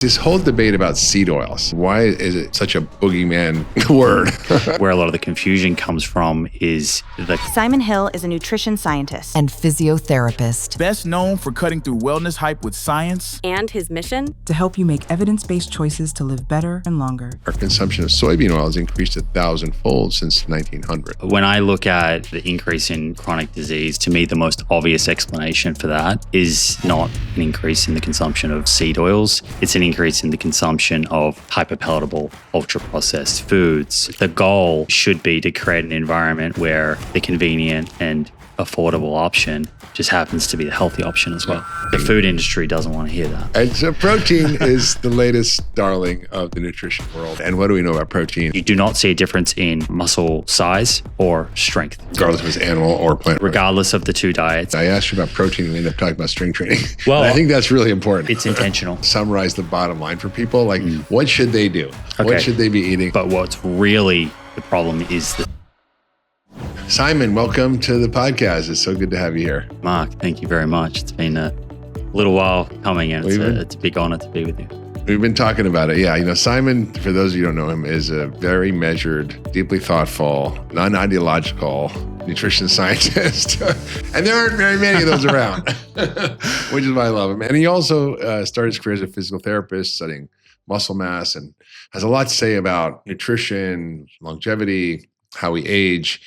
This whole debate about seed oils, why is it such a boogeyman word? Where a lot of the confusion comes from is Simon Hill is a nutrition scientist and physiotherapist. Best known for cutting through wellness hype with science. And his mission? To help you make evidence-based choices to live better and longer. Our consumption of soybean oil has increased 1,000-fold since 1900. When I look at the increase in chronic disease, to me, the most obvious explanation for that is not an increase in the consumption of seed oils. It's an increase in the consumption of hyperpalatable, ultra-processed foods. The goal should be to create an environment where the convenient and affordable option just happens to be the healthy option as well. The food industry doesn't want to hear that. And so protein is the latest darling of the nutrition world. And what do we know about protein? You do not see a difference in muscle size or strength. Regardless if it's animal or plant. Regardless of the two diets. I asked you about protein and we ended up talking about strength training. Well, I think that's really important. It's intentional. Summarize the bottom line for people. Like, what should they do? Okay. What should they be eating? But what's really the problem is the Simon, welcome to the podcast. It's so good to have you here. Mark, thank you very much. It's been a little while coming, and it's a big honor to be with you. We've been talking about it. Yeah, Simon, for those of you who don't know him, is a very measured, deeply thoughtful, non-ideological nutrition scientist. And there aren't very many of those around, which is why I love him. And he also started his career as a physical therapist, studying muscle mass, and has a lot to say about nutrition, longevity, how we age.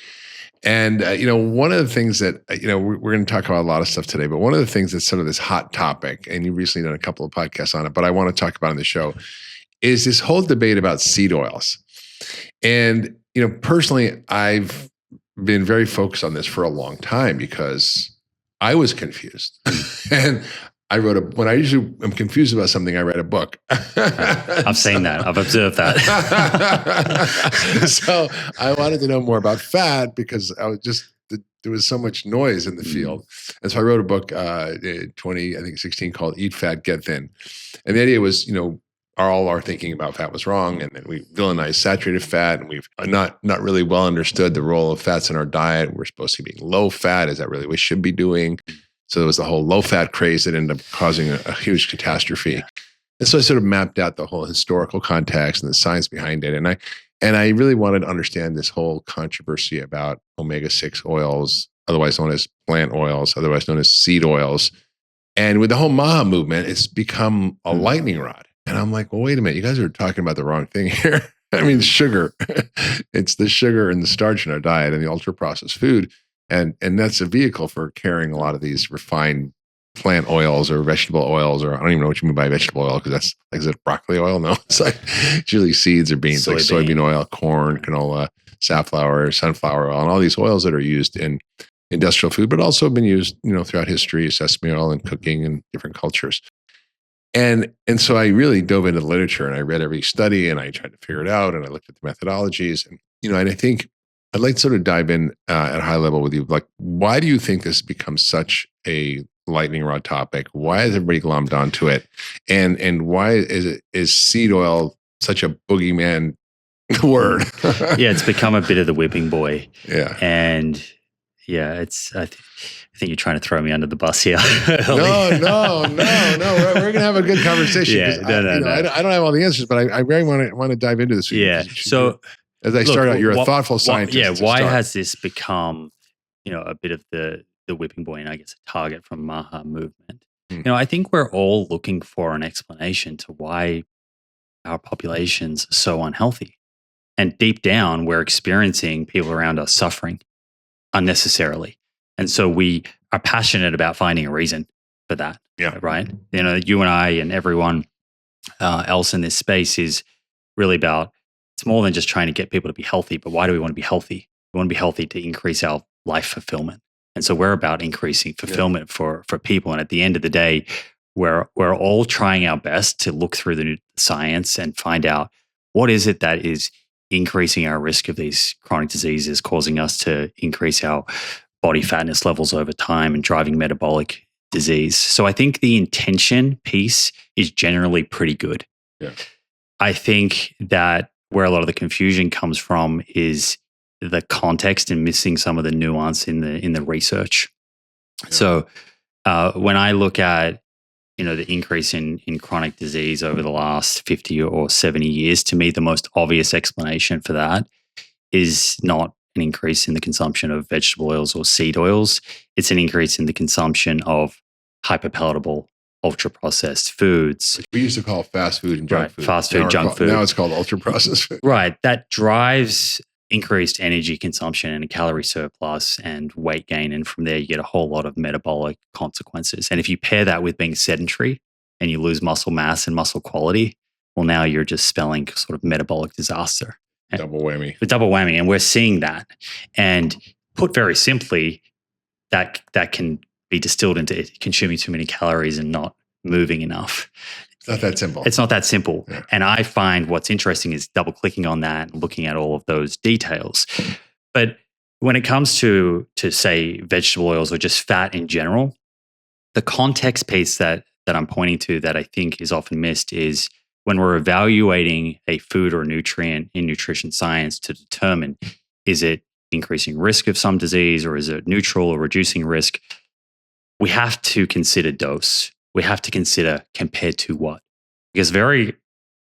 And, one of the things that, we're going to talk about a lot of stuff today, but one of the things that's sort of this hot topic, and you've recently done a couple of podcasts on it, but I want to talk about on the show, is this whole debate about seed oils. And, personally, I've been very focused on this for a long time because I was confused. And I wrote when I usually am confused about something, I write a book. I've seen that. I've observed that. So I wanted to know more about fat because there was so much noise in the field. And so I wrote a book, 2016 called Eat Fat, Get Thin. And the idea was, all our thinking about fat was wrong. And then we villainized saturated fat, and we've not really well understood the role of fats in our diet. We're supposed to be low fat. Is that really what we should be doing? So there was the whole low-fat craze that ended up causing a huge catastrophe. Yeah. And so I sort of mapped out the whole historical context and the science behind it. And I really wanted to understand this whole controversy about omega-6 oils, otherwise known as plant oils, otherwise known as seed oils. And with the whole MAHA movement, it's become a lightning rod. And I'm like, well, wait a minute, you guys are talking about the wrong thing here. I mean, sugar. It's the sugar and the starch in our diet and the ultra-processed food. And that's a vehicle for carrying a lot of these refined plant oils or vegetable oils, or I don't even know what you mean by vegetable oil, because that's like, is it broccoli oil? No, it's usually seeds or beans, like soybean oil, corn, canola, safflower, sunflower oil, and all these oils that are used in industrial food, but also have been used, throughout history, sesame oil and cooking in different cultures. And so I really dove into the literature and I read every study and I tried to figure it out and I looked at the methodologies and, and I think I'd like to sort of dive in at a high level with you. Like, why do you think this becomes such a lightning rod topic? Why is everybody glommed onto it? And why is seed oil such a boogeyman word? Yeah, it's become a bit of the whipping boy. Yeah. And yeah, I think you're trying to throw me under the bus here. No. We're going to have a good conversation. Yeah, no. I don't have all the answers, but I very want to dive into this. Yeah. So as I start out, you're a thoughtful scientist. Why has this become, a bit of the whipping boy and I guess a target from MAHA movement? I think we're all looking for an explanation to why our population's so unhealthy. And deep down, we're experiencing people around us suffering unnecessarily. And so we are passionate about finding a reason for that. Yeah. Right? You and I and everyone else in this space is really about, it's more than just trying to get people to be healthy, but why do we want to be healthy? We want to be healthy to increase our life fulfillment. And so we're about increasing fulfillment for people. And at the end of the day, we're all trying our best to look through the science and find out what is it that is increasing our risk of these chronic diseases, causing us to increase our body fatness levels over time and driving metabolic disease. So I think the intention piece is generally pretty good. Yeah. I think that where a lot of the confusion comes from is the context and missing some of the nuance in the research. Yeah. So when I look at the increase in chronic disease over the last 50 or 70 years, to me, the most obvious explanation for that is not an increase in the consumption of vegetable oils or seed oils. It's an increase in the consumption of hyperpalatable, ultra-processed foods. We used to call fast food and junk food. Fast food, junk food. Now it's called ultra-processed food. Right. That drives increased energy consumption and a calorie surplus and weight gain. And from there, you get a whole lot of metabolic consequences. And if you pair that with being sedentary and you lose muscle mass and muscle quality, well, now you're just spelling sort of metabolic disaster. Double whammy. The double whammy. And we're seeing that. And put very simply, that can be distilled into consuming too many calories and not moving enough. It's not that simple. It's not that simple. Yeah. And I find what's interesting is double clicking on that and looking at all of those details. But when it comes to say vegetable oils or just fat in general, the context piece that I'm pointing to that I think is often missed is when we're evaluating a food or nutrient in nutrition science to determine, is it increasing risk of some disease or is it neutral or reducing risk? We have to consider dose. We have to consider compared to what? Because very,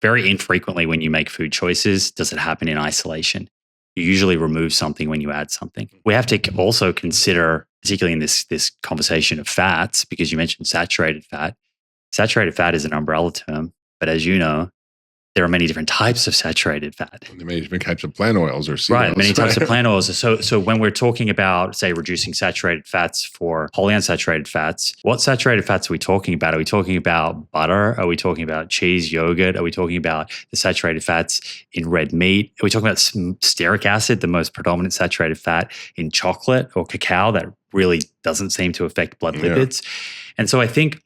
very infrequently when you make food choices, does it happen in isolation? You usually remove something when you add something. We have to also consider, particularly in this conversation of fats, because you mentioned saturated fat. Saturated fat is an umbrella term, but as you know, there are many different types of saturated fat. There are many different types of plant oils or seed right, oils. Many types of plant oils. So when we're talking about, say, reducing saturated fats for wholly unsaturated fats, what saturated fats are we talking about? Are we talking about butter? Are we talking about cheese, yogurt? Are we talking about the saturated fats in red meat? Are we talking about stearic acid, the most predominant saturated fat in chocolate or cacao that really doesn't seem to affect blood lipids? And so I think,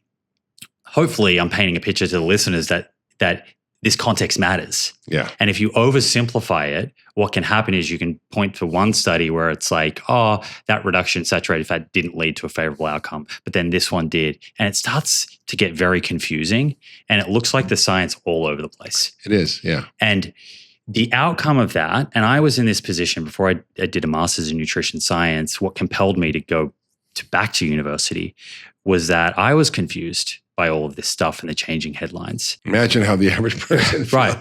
hopefully, I'm painting a picture to the listeners that this context matters. Yeah. And if you oversimplify it, what can happen is you can point to one study where it's like, oh, that reduction in saturated fat didn't lead to a favorable outcome, but then this one did. And it starts to get very confusing and it looks like the science all over the place. It is, yeah. And the outcome of that, and I was in this position before I did a master's in nutrition science, what compelled me to go back to university was that I was confused by all of this stuff and the changing headlines. Imagine how the average person feels. Right.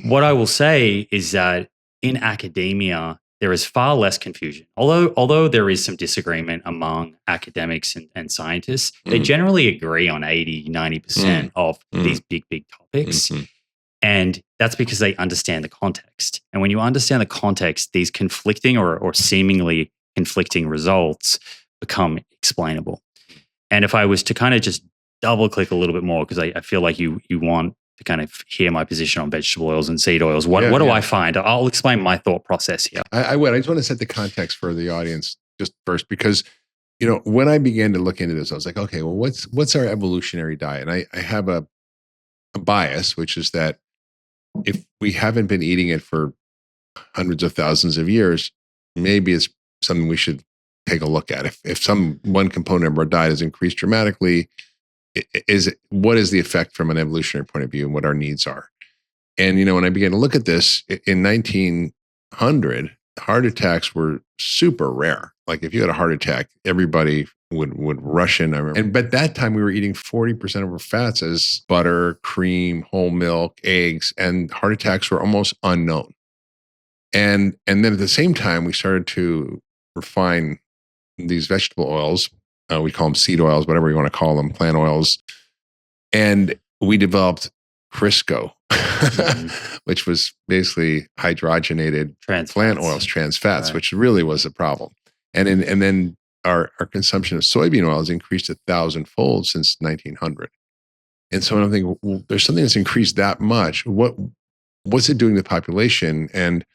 What I will say is that in academia, there is far less confusion. Although there is some disagreement among academics and scientists, they generally agree on 80, 90% of these big topics. And that's because they understand the context. And when you understand the context, these conflicting or seemingly conflicting results become explainable. And if I was to kind of just double click a little bit more, because I feel like you want to kind of hear my position on vegetable oils and seed oils. What do I find? I'll explain my thought process here. I would. I just want to set the context for the audience just first, because when I began to look into this, I was like, okay, well, what's our evolutionary diet? And I have a bias, which is that if we haven't been eating it for hundreds of thousands of years, maybe it's something we should take a look at. If one component of our diet has increased dramatically, what is the effect from an evolutionary point of view and what our needs are? And, when I began to look at this in 1900, heart attacks were super rare. Like if you had a heart attack, everybody would rush in. I remember. But that time we were eating 40% of our fats as butter, cream, whole milk, eggs, and heart attacks were almost unknown. And then at the same time, we started to refine these vegetable oils. We call them seed oils, whatever you want to call them, plant oils. And we developed Crisco, which was basically hydrogenated plant oils, trans fats, which really was a problem. And then our consumption of soybean oils increased 1,000-fold since 1900. And so I'm thinking, well, there's something that's increased that much. What's it doing to the population? And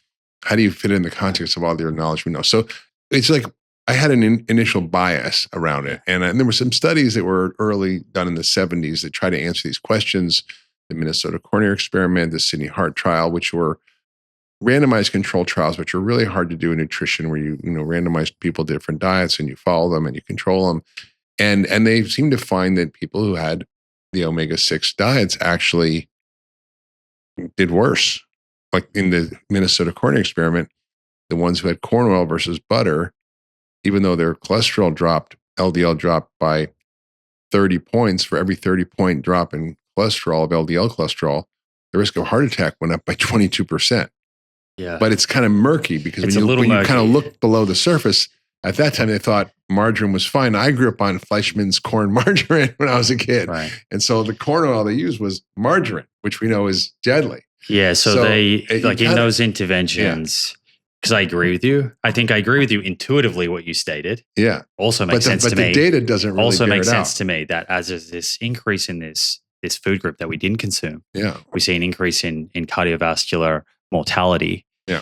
how do you fit in the context of all the knowledge we know? So it's like, I had an initial bias around it. And there were some studies that were early done in the 70s that tried to answer these questions. The Minnesota Coronary Experiment, the Sydney Heart Trial, which were randomized control trials, which are really hard to do in nutrition, where you randomize people to different diets and you follow them and you control them. And they seemed to find that people who had the omega-6 diets actually did worse. Like in the Minnesota Coronary Experiment, the ones who had corn oil versus butter, even though their cholesterol dropped, LDL dropped by 30 points, for every 30-point drop in cholesterol, of LDL cholesterol, the risk of heart attack went up by 22%. Yeah. But it's kind of murky because It's when a little you kind of murky. look below the surface, at that time they thought margarine was fine. I grew up on Fleischmann's corn margarine when I was a kid. Right. And so the corn oil they used was margarine, which we know is deadly. Yeah. So they, like in those interventions, because I agree with you. I think I agree with you intuitively what you stated. Yeah. Also makes sense to me. But the data doesn't really also bear makes it sense out. to me that as there's this increase in this food group that we didn't consume, we see an increase in cardiovascular mortality. Yeah.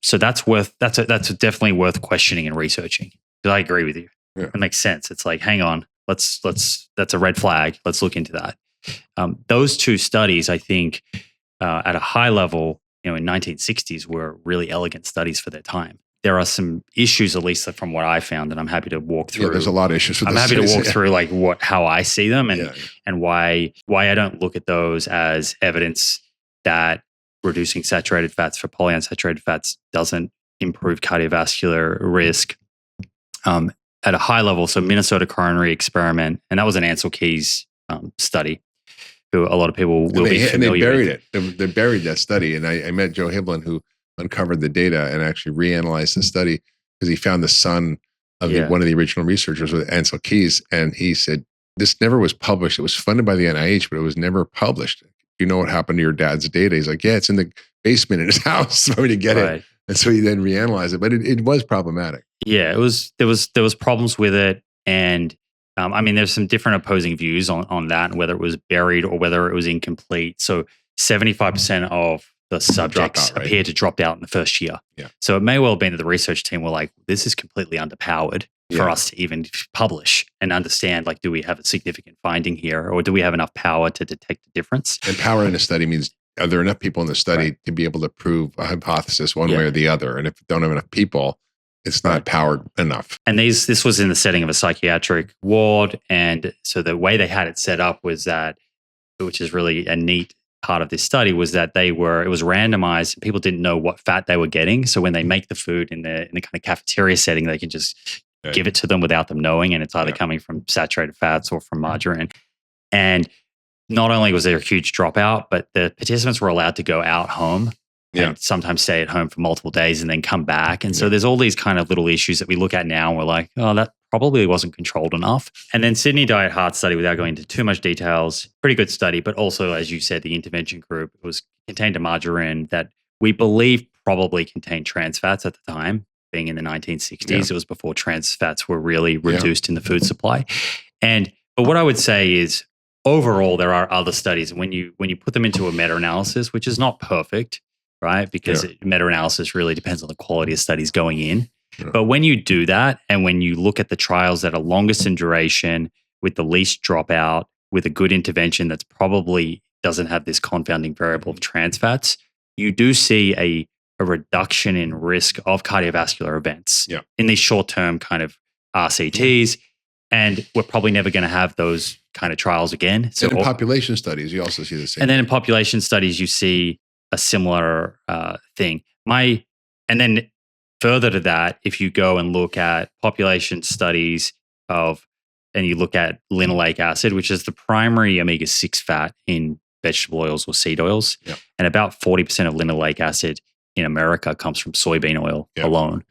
So that's definitely worth questioning and researching. Because I agree with you. Yeah. It makes sense. It's like, hang on, let's that's a red flag. Let's look into that. Those two studies, I think, at a high level, in 1960s, were really elegant studies for their time. There are some issues, at least from what I found, and I'm happy to walk through. Yeah, there's a lot of issues with I'm those happy to studies, walk through like how I see them and why I don't look at those as evidence that reducing saturated fats for polyunsaturated fats doesn't improve cardiovascular risk. At a high level, so Minnesota Coronary Experiment, and that was an Ansel Keys study, who a lot of people will be familiar with. And they buried it. They buried that study. And I met Joe Hiblin, who uncovered the data and actually reanalyzed the study because he found the son of one of the original researchers with Ansel Keys. And he said, this never was published. It was funded by the NIH, but it was never published. You know what happened to your dad's data? He's like, yeah, it's in the basement in his house for me to get it. And so he then reanalyzed it, but it was problematic. Yeah, there was problems with it. And I mean, there's some different opposing views on that, and whether it was buried or whether it was incomplete. So 75% of the subjects appear to drop out in the first year. Yeah. So it may well have been that the research team were like, this is completely underpowered for us to even publish and understand, like, do we have a significant finding here, or do we have enough power to detect the difference? And power in a study means, are there enough people in the study to be able to prove a hypothesis one way or the other? And if you don't have enough people, it's not powered enough. And this was in the setting of a psychiatric ward. And so the way they had it set up was that, which is really a neat part of this study, was that it was randomized and people didn't know what fat they were getting. So when they make the food in the kind of cafeteria setting, they can just give it to them without them knowing. And it's either coming from saturated fats or from margarine. And not only was there a huge dropout, but the participants were allowed to go out home and sometimes stay at home for multiple days and then come back. And so there's all these kind of little issues that we look at now and we're like, oh, that probably wasn't controlled enough. And then Sydney Diet Heart Study, without going into too much details, pretty good study, but also, as you said, the intervention group contained a margarine that we believe probably contained trans fats at the time, being in the 1960s. It was before trans fats were really reduced in the food supply. But what I would say is, overall, there are other studies. When you put them into a meta-analysis, which is not perfect, right? Because meta-analysis really depends on the quality of studies going in. Yeah. But when you do that, and when you look at the trials that are longest in duration, with the least dropout, with a good intervention that's probably doesn't have this confounding variable of trans fats, you do see a reduction in risk of cardiovascular events in these short-term kind of RCTs. And we're probably never going to have those kind of trials again. So in population studies, you also see the same. And then in population studies, you see a similar thing. And then further to that, if you go and look at population studies and you look at linoleic acid, which is the primary omega-6 fat in vegetable oils or seed oils, and about 40% of linoleic acid in America comes from soybean oil alone.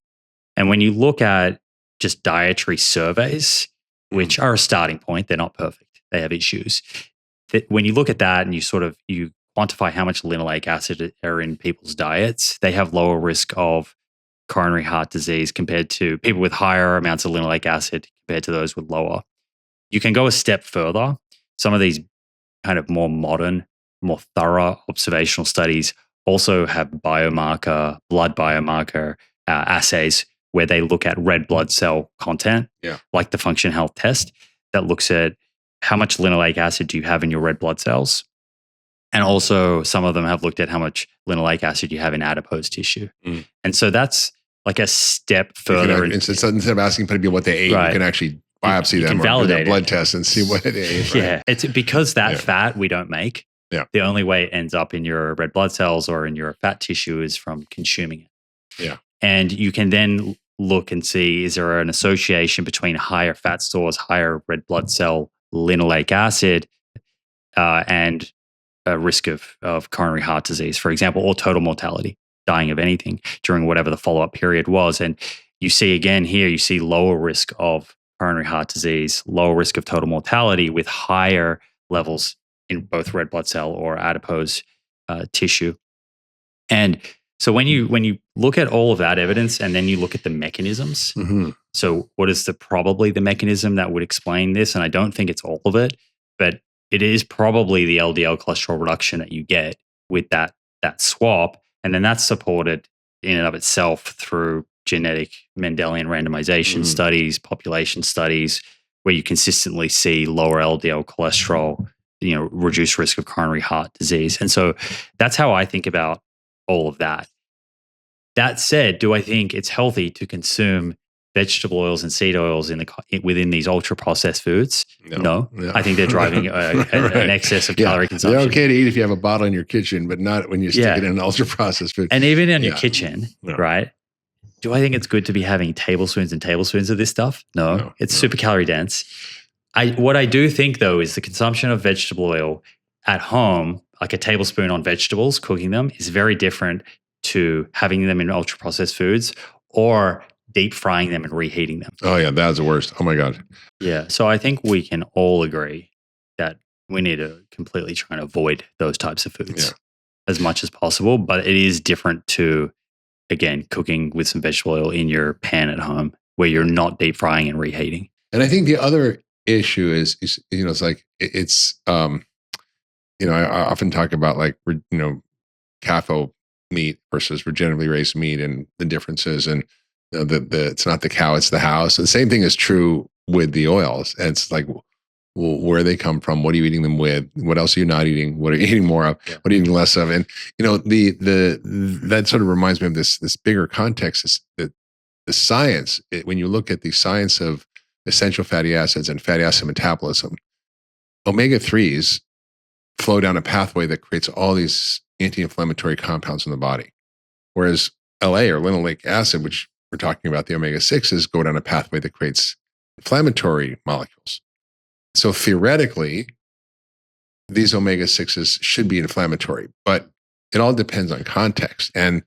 And when you look at just dietary surveys, which are a starting point, they're not perfect, they have issues. When you look at that and you quantify how much linoleic acid are in people's diets, they have lower risk of coronary heart disease compared to people with higher amounts of linoleic acid compared to those with lower. You can go a step further. Some of these kind of more modern, more thorough observational studies also have blood biomarker assays where they look at red blood cell content, like the Function Health test, that looks at how much linoleic acid do you have in your red blood cells. And also some of them have looked at how much linoleic acid you have in adipose tissue. And so that's like a step further. Instead of asking people what they ate, you can actually biopsy them or do their blood test and see what they ate. Yeah, it's because that fat we don't make. Yeah. The only way it ends up in your red blood cells or in your fat tissue is from consuming it. Yeah. And you can then look and see, is there an association between higher fat stores, higher red blood cell linoleic acid and a risk of coronary heart disease, for example, or total mortality, dying of anything during whatever the follow-up period was. And you see again here, you see lower risk of coronary heart disease, lower risk of total mortality with higher levels in both red blood cell or adipose tissue. And so when you look at all of that evidence and then you look at the mechanisms, so what is probably the mechanism that would explain this? And I don't think it's all of it, but it is probably the LDL cholesterol reduction that you get with that swap. And then that's supported in and of itself through genetic Mendelian randomization studies, population studies, where you consistently see lower LDL cholesterol, reduced risk of coronary heart disease. And so that's how I think about all of that. That said, do I think it's healthy to consume vegetable oils and seed oils within these ultra processed foods? No. I think they're driving an excess of calorie consumption. They're okay to eat if you have a bottle in your kitchen, but not when you stick it in an ultra processed food. And even in your kitchen, right? Do I think it's good to be having tablespoons and tablespoons of this stuff? No. It's super calorie dense. What I do think though is the consumption of vegetable oil at home, like a tablespoon on vegetables, cooking them, is very different to having them in ultra processed foods or deep frying them and reheating them. Oh yeah, that's the worst. Oh my God. Yeah. So I think we can all agree that we need to completely try and avoid those types of foods as much as possible. But it is different to, again, cooking with some vegetable oil in your pan at home where you're not deep frying and reheating. And I think the other issue is it's like, I often talk about like, CAFO meat versus regeneratively raised meat and the differences, and it's not the cow, it's the house. And the same thing is true with the oils. And it's like, well, where they come from, what are you eating them with? What else are you not eating? What are you eating more of? What are you eating less of? And that sort of reminds me of this bigger context, is that the science, when you look at the science of essential fatty acids and fatty acid metabolism, omega-3s flow down a pathway that creates all these anti-inflammatory compounds in the body. Whereas LA or linoleic acid, which we're talking about, the omega-6s, go down a pathway that creates inflammatory molecules. So theoretically, these omega-6s should be inflammatory, but it all depends on context. And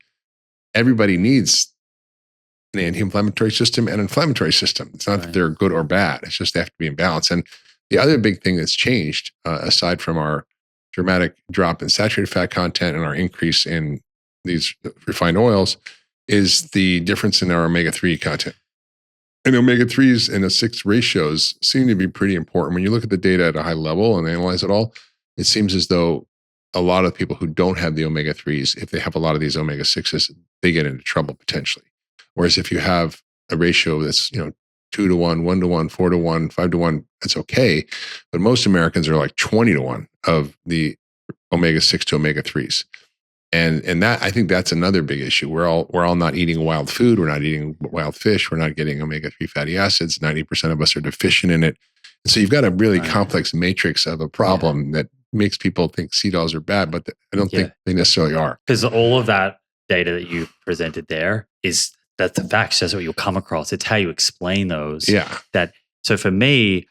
everybody needs an anti-inflammatory system and inflammatory system. It's not that they're good or bad. It's just they have to be in balance. And the other big thing that's changed, aside from our dramatic drop in saturated fat content and our increase in these refined oils, is the difference in our omega-3 content. And omega-3s and the 6 ratios seem to be pretty important. When you look at the data at a high level and analyze it all, it seems as though a lot of people who don't have the omega-3s, if they have a lot of these omega-6s, they get into trouble potentially. Whereas if you have a ratio that's 2 to 1, 1 to 1, 4 to 1, 5 to 1, that's okay. But most Americans are like 20 to 1 of the omega-6 to omega-3s. And that, I think that's another big issue. We're all not eating wild food. We're not eating wild fish. We're not getting omega-3 fatty acids. 90% of us are deficient in it. And so you've got a really complex matrix of a problem that makes people think seed oils are bad, but I don't think they necessarily are. Because all of that data that you presented there that's the facts. That's what you'll come across. It's how you explain those. Yeah. So for me,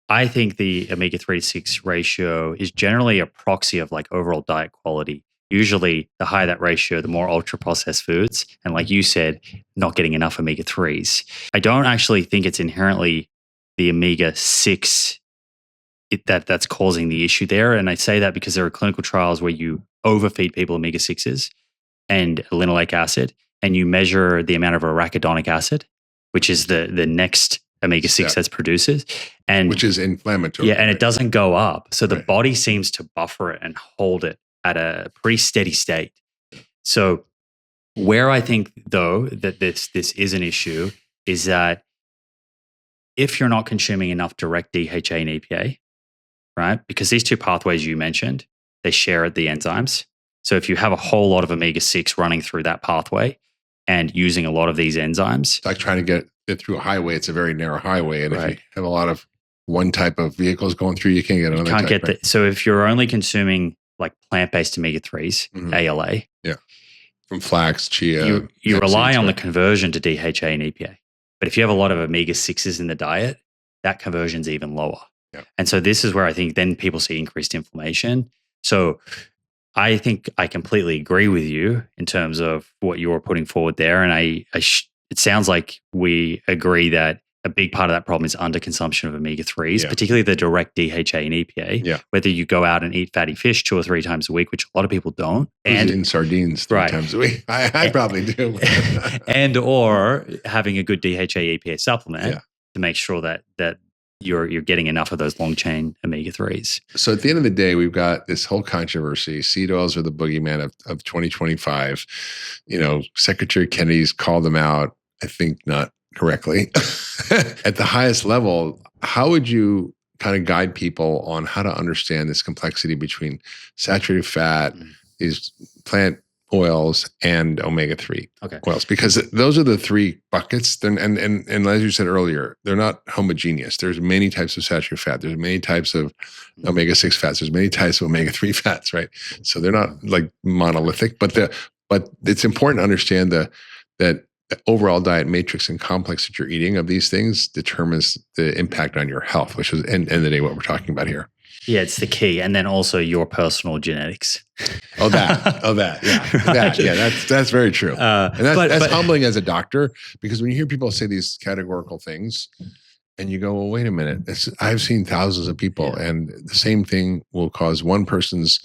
I think the omega-3 to 6 ratio is generally a proxy of like overall diet quality. Usually the higher that ratio, the more ultra processed foods. And like you said, not getting enough omega-3s. I don't actually think it's inherently the omega-6 that's causing the issue there. And I say that because there are clinical trials where you overfeed people omega-6s and linoleic acid, and you measure the amount of arachidonic acid, which is the next omega-6 that's produces. And which is inflammatory. Yeah, and it doesn't go up. So the body seems to buffer it and hold it at a pretty steady state. So where I think, though, that this is an issue is that if you're not consuming enough direct DHA and EPA, right? Because these two pathways you mentioned, they share the enzymes. So if you have a whole lot of omega-6 running through that pathway and using a lot of these enzymes. It's like trying to get it through a highway. It's a very narrow highway. And if you have a lot of one type of vehicles going through, you can't get another type. So if you're only consuming like plant-based omega-3s, ALA. Yeah. From flax, chia. You rely on the conversion to DHA and EPA. But if you have a lot of omega-6s in the diet, that conversion's even lower. Yeah. And so this is where I think then people see increased inflammation. So I think I completely agree with you in terms of what you're putting forward there. And it sounds like we agree that a big part of that problem is underconsumption of omega-3s, particularly the direct DHA and EPA. Yeah. Whether you go out and eat fatty fish 2 or 3 times a week, which a lot of people don't. And in sardines 3 times a week. I probably do. And or having a good DHA EPA supplement to make sure that you're getting enough of those long chain omega-3s. So at the end of the day, we've got this whole controversy. Seed oils are the boogeyman of 2025. Secretary Kennedy's called them out, I think not correctly. At the highest level, how would you kind of guide people on how to understand this complexity between saturated fat, these plant oils, and omega-3 oils? Because those are the 3 buckets. And as you said earlier, they're not homogeneous. There's many types of saturated fat. There's many types of omega-6 fats. There's many types of omega-3 fats, right? So they're not like monolithic, but it's important to understand that the overall diet matrix and complex that you're eating of these things determines the impact on your health, which is end of the day what we're talking about here. Yeah, it's the key. And then also your personal genetics. That's very true. And that's humbling as a doctor, because when you hear people say these categorical things and you go, well, wait a minute, I've seen thousands of people and the same thing will cause one person's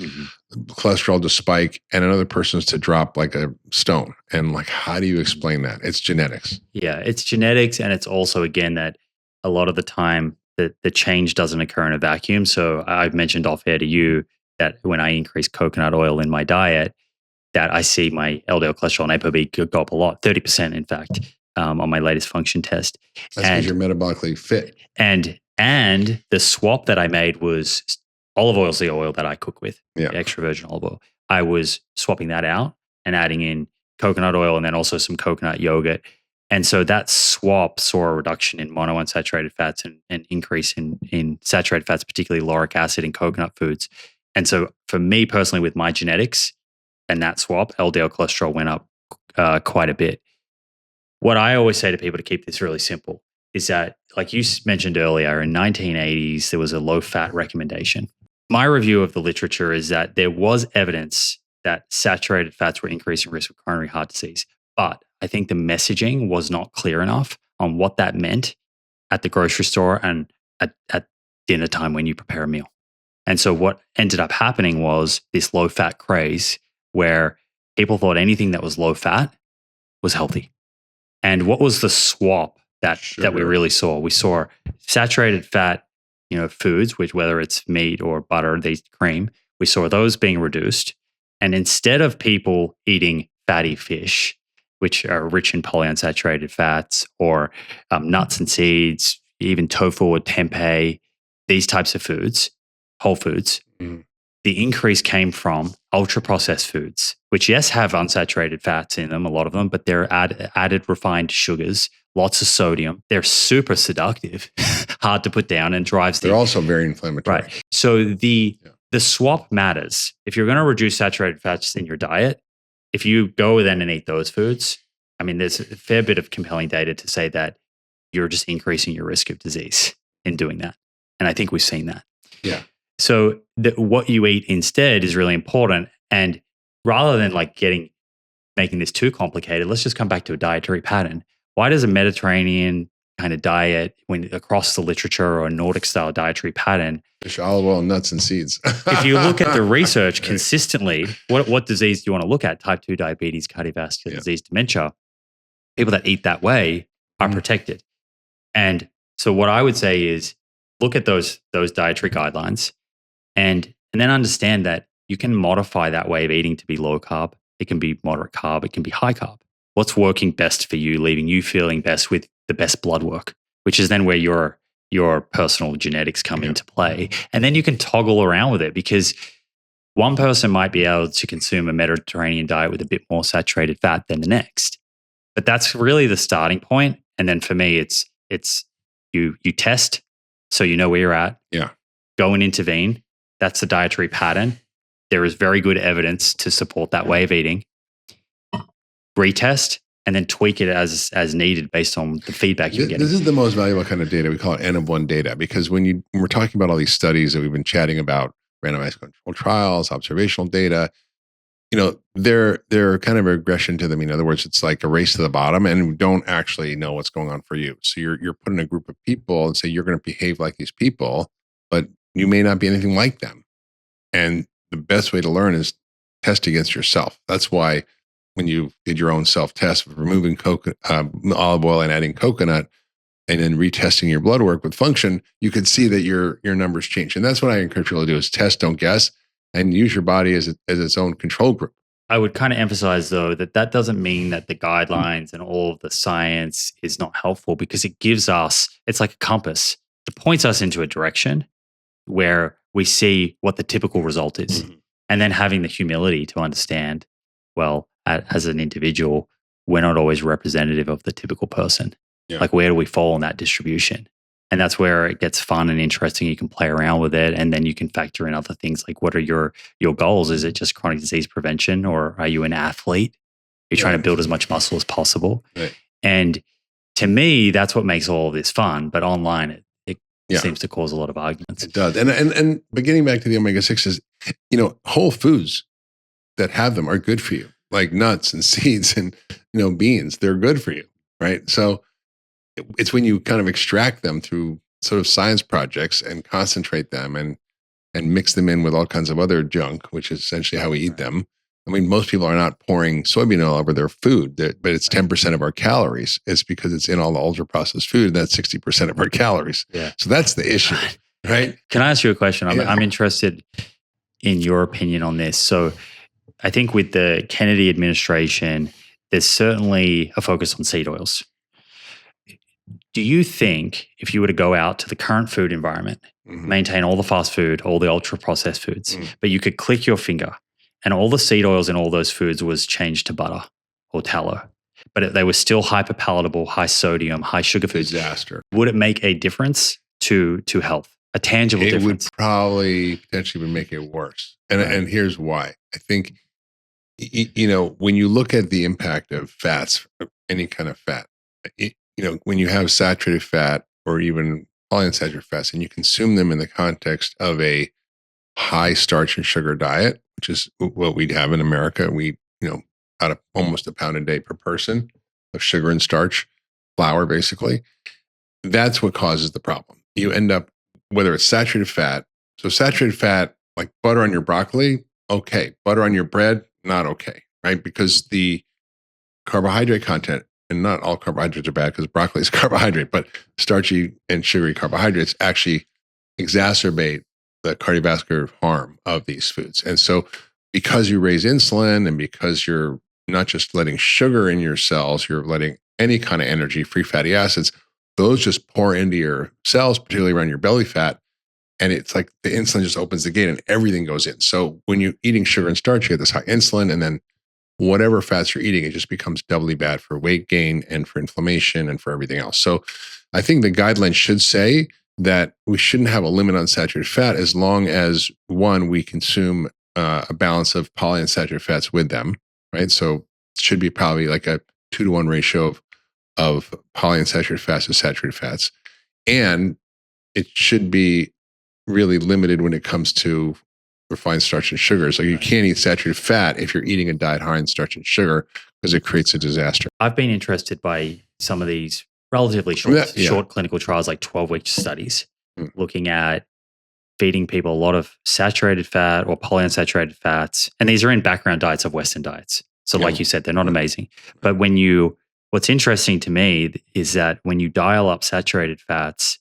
cholesterol to spike and another person's to drop like a stone. And like, how do you explain that? It's genetics. Yeah, it's genetics. And it's also, again, that a lot of the time the change doesn't occur in a vacuum. So I've mentioned off air to you that when I increase coconut oil in my diet, that I see my LDL cholesterol and ApoB go up a lot, 30% in fact, on my latest function test. That's because you're metabolically fit. And the swap that I made was olive oil is the oil that I cook with, extra virgin olive oil. I was swapping that out and adding in coconut oil and then also some coconut yogurt. And so that swap saw a reduction in monounsaturated fats and increase in saturated fats, particularly lauric acid in coconut foods. And so for me personally, with my genetics and that swap, LDL cholesterol went up quite a bit. What I always say to people to keep this really simple is that, like you mentioned earlier, in 1980s, there was a low-fat recommendation. My review of the literature is that there was evidence that saturated fats were increasing risk of coronary heart disease. But I think the messaging was not clear enough on what that meant at the grocery store and at dinner time when you prepare a meal. And so what ended up happening was this low-fat craze where people thought anything that was low-fat was healthy. And what was the swap that we really saw? We saw saturated fat, foods, which whether it's meat or butter, cream, we saw those being reduced. And instead of people eating fatty fish, which are rich in polyunsaturated fats, or nuts and seeds, even tofu or tempeh, these types of foods, whole foods, the increase came from ultra-processed foods, which, yes, have unsaturated fats in them, a lot of them, but they're added refined sugars, lots of sodium. They're super seductive, hard to put down, and drives They're also very inflammatory. Right. So the swap matters. If you're going to reduce saturated fats in your diet, if you go then and eat those foods, I mean, there's a fair bit of compelling data to say that you're just increasing your risk of disease in doing that. And I think we've seen that. Yeah. So what you eat instead is really important. And rather than making this too complicated, let's just come back to a dietary pattern. Why does a Mediterranean kind of diet, when across the literature, or a Nordic style dietary pattern, fish, olive oil, nuts and seeds? If you look at the research consistently, what disease do you want to look at? Type 2 diabetes, cardiovascular disease, dementia. People that eat that way are protected. And so what I would say is look at those dietary guidelines and then understand that you can modify that way of eating to be low carb. It can be moderate carb. It can be high carb. What's working best for you, leaving you feeling best with the best blood work, which is then where your personal genetics come into play. And then you can toggle around with it, because one person might be able to consume a Mediterranean diet with a bit more saturated fat than the next. But that's really the starting point. And then for me, it's you test so you know where you're at. Yeah. Go and intervene. That's the dietary pattern. There is very good evidence to support that way of eating. Retest, and then tweak it as needed based on the feedback you're getting. This is the most valuable kind of data. We call it N of 1 data, because when we're talking about all these studies that we've been chatting about, randomized controlled trials, observational data, they're kind of a regression to them. In other words, it's like a race to the bottom, and we don't actually know what's going on for you. So you're put in a group of people and say you're going to behave like these people, but you may not be anything like them. And the best way to learn is test against yourself. That's why when you did your own self-test of removing olive oil and adding coconut, and then retesting your blood work with function, you could see that your numbers change. And that's what I encourage people to do: is test, don't guess, and use your body as its own control group. I would kind of emphasize, though, that doesn't mean that the guidelines and all of the science is not helpful, because it gives us, it's like a compass. It points us into a direction where we see what the typical result is. Mm-hmm. And then having the humility to understand, well, as an individual, we're not always representative of the typical person. Yeah. Like, where do we fall in that distribution? And that's where it gets fun and interesting. You can play around with it, and then you can factor in other things like, what are your goals? Is it just chronic disease prevention, or are you an athlete? You're trying to build as much muscle as possible. Right. And to me, that's what makes all of this fun. But online, it seems to cause a lot of arguments. It does. And but getting back to the omega-6s, whole foods that have them are good for you, like nuts and seeds and beans. They're good for you, right? So it's when you kind of extract them through sort of science projects and concentrate them and mix them in with all kinds of other junk, which is essentially how we eat them. I mean, most people are not pouring soybean oil over their food, but it's 10% of our calories. It's because it's in all the ultra-processed food. That's 60% of our calories. Yeah. So that's the issue, right? Can I ask you a question? I'm interested in your opinion on this. So I think with the Kennedy administration, there's certainly a focus on seed oils. Do you think if you were to go out to the current food environment, mm-hmm. maintain all the fast food, all the ultra-processed foods, but you could click your finger and all the seed oils in all those foods was changed to butter or tallow, but they were still hyper-palatable, high sodium, high sugar foods. Disaster. Would it make a difference to health, a tangible difference? It would probably potentially make it worse. And here's why. I think, when you look at the impact of fats, any kind of fat, when you have saturated fat or even polyunsaturated fats and you consume them in the context of a high starch and sugar diet, which is what we'd have in America, we, out of almost a pound a day per person of sugar and starch, flour, basically, that's what causes the problem. You end up, whether it's saturated fat, so saturated fat, like butter on your broccoli, okay. Butter on your bread, not okay, right? Because the carbohydrate content, and not all carbohydrates are bad because broccoli is carbohydrate, but starchy and sugary carbohydrates actually exacerbate the cardiovascular harm of these foods. And so because you raise insulin and because you're not just letting sugar in your cells, you're letting any kind of energy, free fatty acids, those just pour into your cells, particularly around your belly fat. And it's like the insulin just opens the gate and everything goes in. So when you're eating sugar and starch, you get this high insulin, and then whatever fats you're eating, it just becomes doubly bad for weight gain and for inflammation and for everything else. So I think the guidelines should say that we shouldn't have a limit on saturated fat as long as, one, we consume a balance of polyunsaturated fats with them, right? So it should be probably like a 2-to-1 ratio of polyunsaturated fats to saturated fats. And it should be really limited when it comes to refined starch and sugar. So you can't eat saturated fat if you're eating a diet high in starch and sugar, because it creates a disaster. I've been interested by some of these relatively short clinical trials, like 12-week studies, looking at feeding people a lot of saturated fat or polyunsaturated fats. And these are in background diets of Western diets. So like you said, they're not amazing. But what's interesting to me is that when you dial up saturated fats,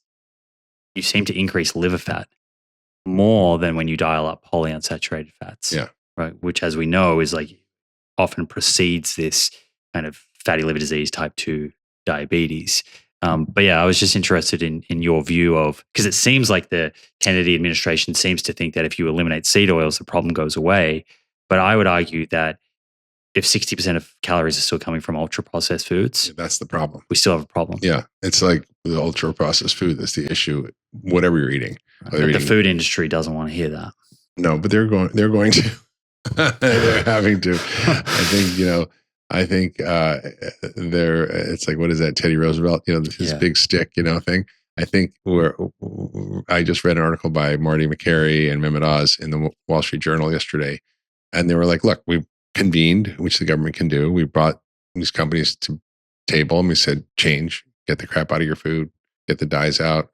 you seem to increase liver fat more than when you dial up polyunsaturated fats. Yeah. Right. Which, as we know, is like often precedes this kind of fatty liver disease, type 2 diabetes. But yeah, I was just interested in your view of, because it seems like the Kennedy administration seems to think that if you eliminate seed oils, the problem goes away. But I would argue that if 60% of calories are still coming from ultra-processed foods, that's the problem. We still have a problem. Yeah. It's like the ultra-processed food that's the issue, whatever you're eating. But the food industry doesn't want to hear that. No, but they're going to. They're having to. I think, I think it's like, what is that, Teddy Roosevelt, his big stick, thing. I think I just read an article by Marty McCary and Mehmet Oz in the Wall Street Journal yesterday. And they were like, look, we convened, which the government can do. We brought these companies to table and we said, change, get the crap out of your food, get the dyes out,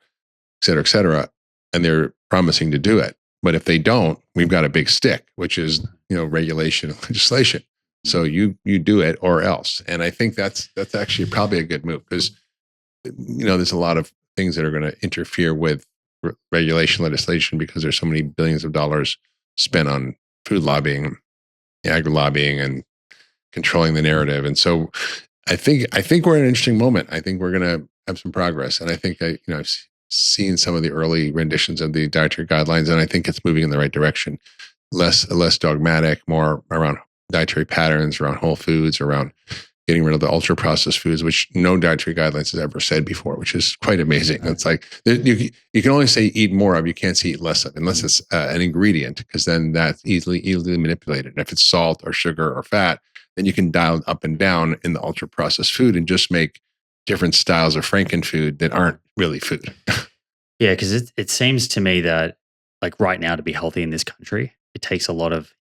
et cetera, et cetera. And they're promising to do it. But if they don't, we've got a big stick, which is, regulation and legislation. So you do it or else. And I think that's actually probably a good move because, there's a lot of things that are going to interfere with regulation legislation because there's so many billions of dollars spent on food lobbying, agri lobbying, and controlling the narrative. And so I think we're in an interesting moment. I think we're going to have some progress. And I think I've seen some of the early renditions of the dietary guidelines, and I think it's moving in the right direction. Less dogmatic, more around dietary patterns, around whole foods, around getting rid of the ultra processed foods, which no dietary guidelines has ever said before, which is quite amazing. It's like you can only say eat more of, you can't say eat less of, unless it's an ingredient, because then that's easily manipulated. And if it's salt or sugar or fat, then you can dial up and down in the ultra processed food and just make different styles of Frankenfood that aren't really food. Yeah, because it seems to me that like right now to be healthy in this country, it takes a lot of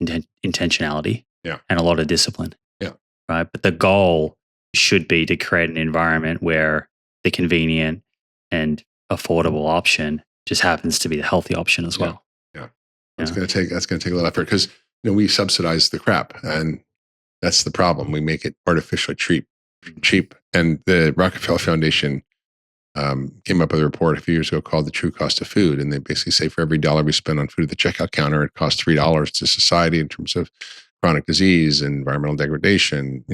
intentionality and a lot of discipline. Yeah. Right. But the goal should be to create an environment where the convenient and affordable option just happens to be the healthy option as well. Yeah. That's going to take a little effort because we subsidize the crap, and that's the problem. We make it artificially cheap. And the Rockefeller Foundation came up with a report a few years ago called The True Cost of Food. And they basically say for every dollar we spend on food at the checkout counter, it costs $3 to society in terms of chronic disease, environmental degradation,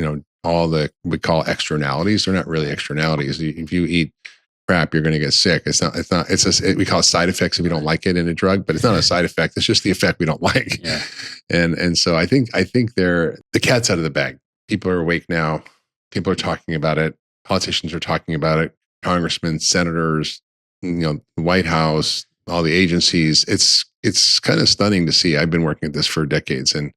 all we call externalities. They're not really externalities. If you eat crap, you're going to get sick. We call it side effects if you don't like it in a drug, but it's not a side effect. It's just the effect we don't like. Yeah. And so I think the cat's out of the bag. People are awake now. People are talking about it. Politicians are talking about it. Congressmen, senators, the White House, all the agencies. It's kind of stunning to see. I've been working at this for decades, and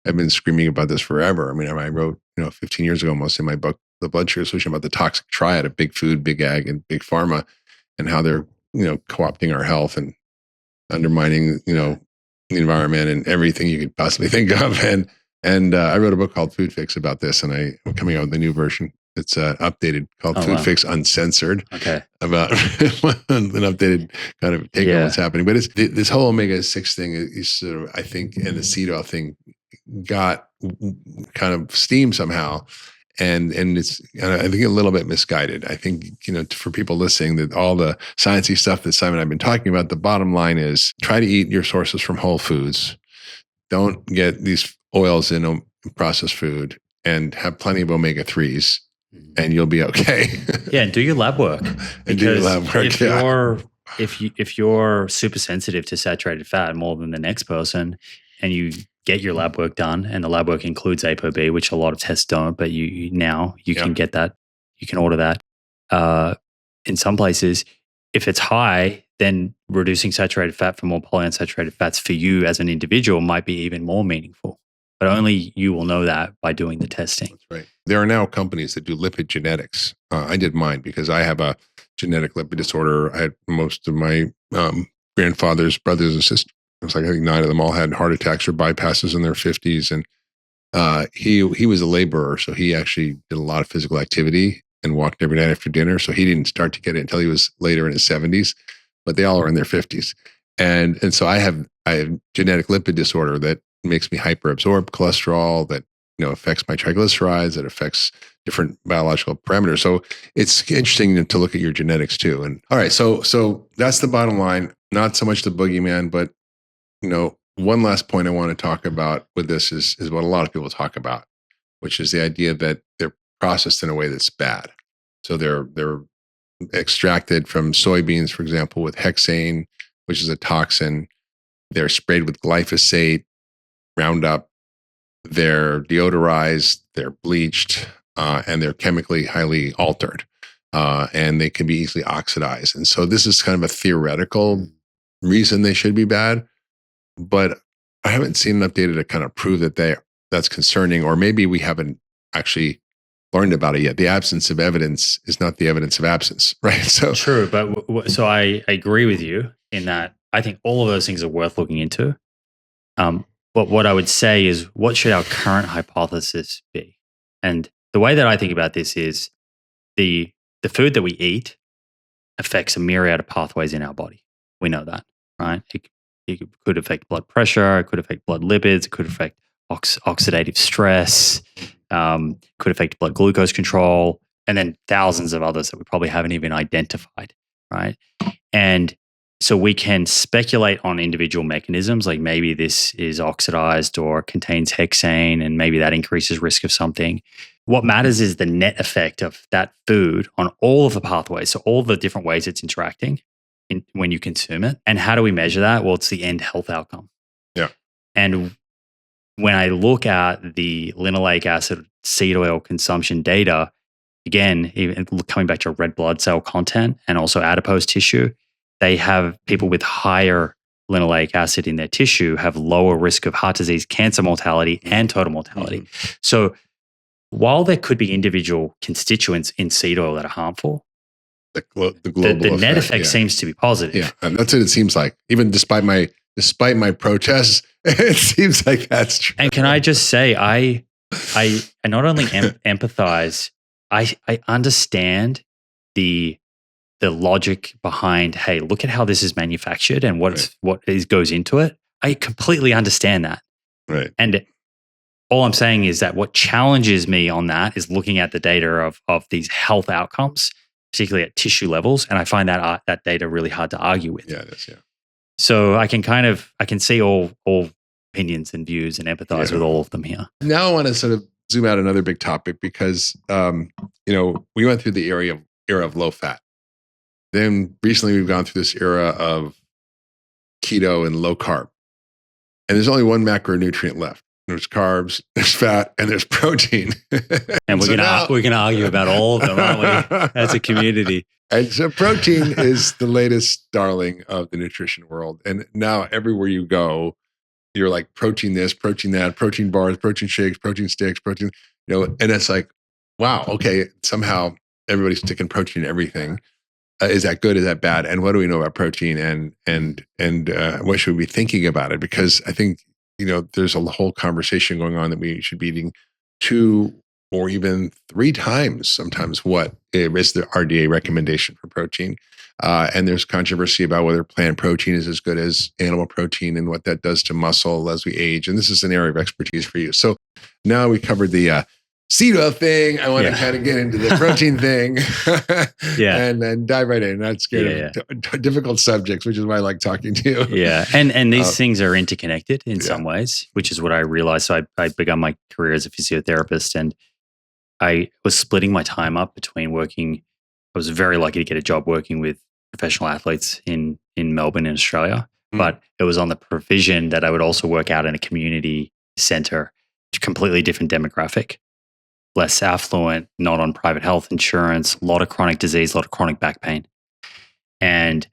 I've been screaming about this forever. I mean, I wrote 15 years ago almost in my book, The Blood Sugar Solution, about the toxic triad of big food, big ag, and big pharma, and how they're co-opting our health and undermining the environment and everything you could possibly think of. And I wrote a book called Food Fix about this, and I'm coming out with a new version. It's updated called Food Fix Uncensored. Okay. About an updated kind of take on what's happening. But it's this whole omega-6 thing is sort of, I think, and the seed oil thing got kind of steam somehow. And it's, I think, a little bit misguided. I think, for people listening, that all the sciencey stuff that Simon and I have been talking about, the bottom line is try to eat your sources from whole foods. Don't get these oils in processed food, and have plenty of omega-3s. And you'll be okay. Yeah, and do your lab work. And do your lab work. If you're super sensitive to saturated fat more than the next person, and you get your lab work done, and the lab work includes ApoB, which a lot of tests don't, but you can get that. You can order that. In some places, if it's high, then reducing saturated fat for more polyunsaturated fats for you as an individual might be even more meaningful. But only you will know that by doing the testing. That's right. There are now companies that do lipid genetics. I did mine because I have a genetic lipid disorder. I had most of my grandfather's brothers and sisters. It was like, I think 9 of them all had heart attacks or bypasses in their 50s. And he was a laborer, so he actually did a lot of physical activity and walked every night after dinner. So he didn't start to get it until he was later in his 70s. But they all are in their 50s. And so I have genetic lipid disorder that makes me hyperabsorb cholesterol, that affects my triglycerides, that affects different biological parameters. So it's interesting to look at your genetics too. And all right, so that's the bottom line. Not so much the boogeyman, but one last point I want to talk about with this is what a lot of people talk about, which is the idea that they're processed in a way that's bad. So they're extracted from soybeans, for example, with hexane, which is a toxin. They're sprayed with glyphosate, Roundup. They're deodorized, they're bleached, and they're chemically highly altered, and they can be easily oxidized. And so this is kind of a theoretical reason they should be bad, but I haven't seen enough data to kind of prove that that's concerning, or maybe we have an actually learned about it yet. The absence of evidence is not the evidence of absence, right? So true, but so I agree with you in that I think all of those things are worth looking into. But what I would say is, what should our current hypothesis be? And the way that I think about this is the food that we eat affects a myriad of pathways in our body. We know that, right? It could affect blood pressure, it could affect blood lipids, it could affect oxidative stress, could affect blood glucose control, and then thousands of others that we probably haven't even identified, right? And so we can speculate on individual mechanisms, like maybe this is oxidized or contains hexane, and maybe that increases risk of something. What matters is the net effect of that food on all of the pathways, so all the different ways it's interacting when you consume it. And how do we measure that? Well, it's the end health outcome. Yeah. And when I look at the linoleic acid seed oil consumption data, again, even coming back to red blood cell content and also adipose tissue, they have people with higher linoleic acid in their tissue have lower risk of heart disease, cancer mortality, and total mortality. Mm-hmm. So while there could be individual constituents in seed oil that are harmful, the global the net effect seems to be positive. Yeah, and that's what it seems like. Even despite my protests, it seems like that's true. And can I just say, I not only empathize, I understand the logic behind, hey, look at how this is manufactured and what goes into it. I completely understand that. Right. And all I'm saying is that what challenges me on that is looking at the data of these health outcomes, particularly at tissue levels, and I find that data really hard to argue with. Yeah, it is. Yeah. So I can see all opinions and views and empathize with all of them here. Now I want to sort of zoom out another big topic because we went through the era of low fat. Then recently we've gone through this era of keto and low carb. And there's only one macronutrient left. There's carbs, there's fat, and there's protein. And we're going to argue about all of them, aren't we? That's a community. And so protein is the latest darling of the nutrition world. And now everywhere you go, you're like protein this, protein that, protein bars, protein shakes, protein sticks, protein, and it's like, wow, okay, somehow everybody's sticking protein in everything. Is that good? Is that bad? And what do we know about protein? And what should we be thinking about it? Because I think, there's a whole conversation going on that we should be eating 2 or even 3 times sometimes what is the RDA recommendation for protein. And there's controversy about whether plant protein is as good as animal protein and what that does to muscle as we age. And this is an area of expertise for you. So now we covered the seed oil thing. I want to kind of get into the protein thing and then dive right in. Not scared of difficult subjects, which is why I like talking to you. Yeah. And these things are interconnected in some ways, which is what I realized. So I began my career as a physiotherapist, and I was splitting my time up between working. I was very lucky to get a job working with professional athletes in Melbourne in Australia, but it was on the provision that I would also work out in a community center, completely different demographic. Less affluent, not on private health insurance, a lot of chronic disease, a lot of chronic back pain. And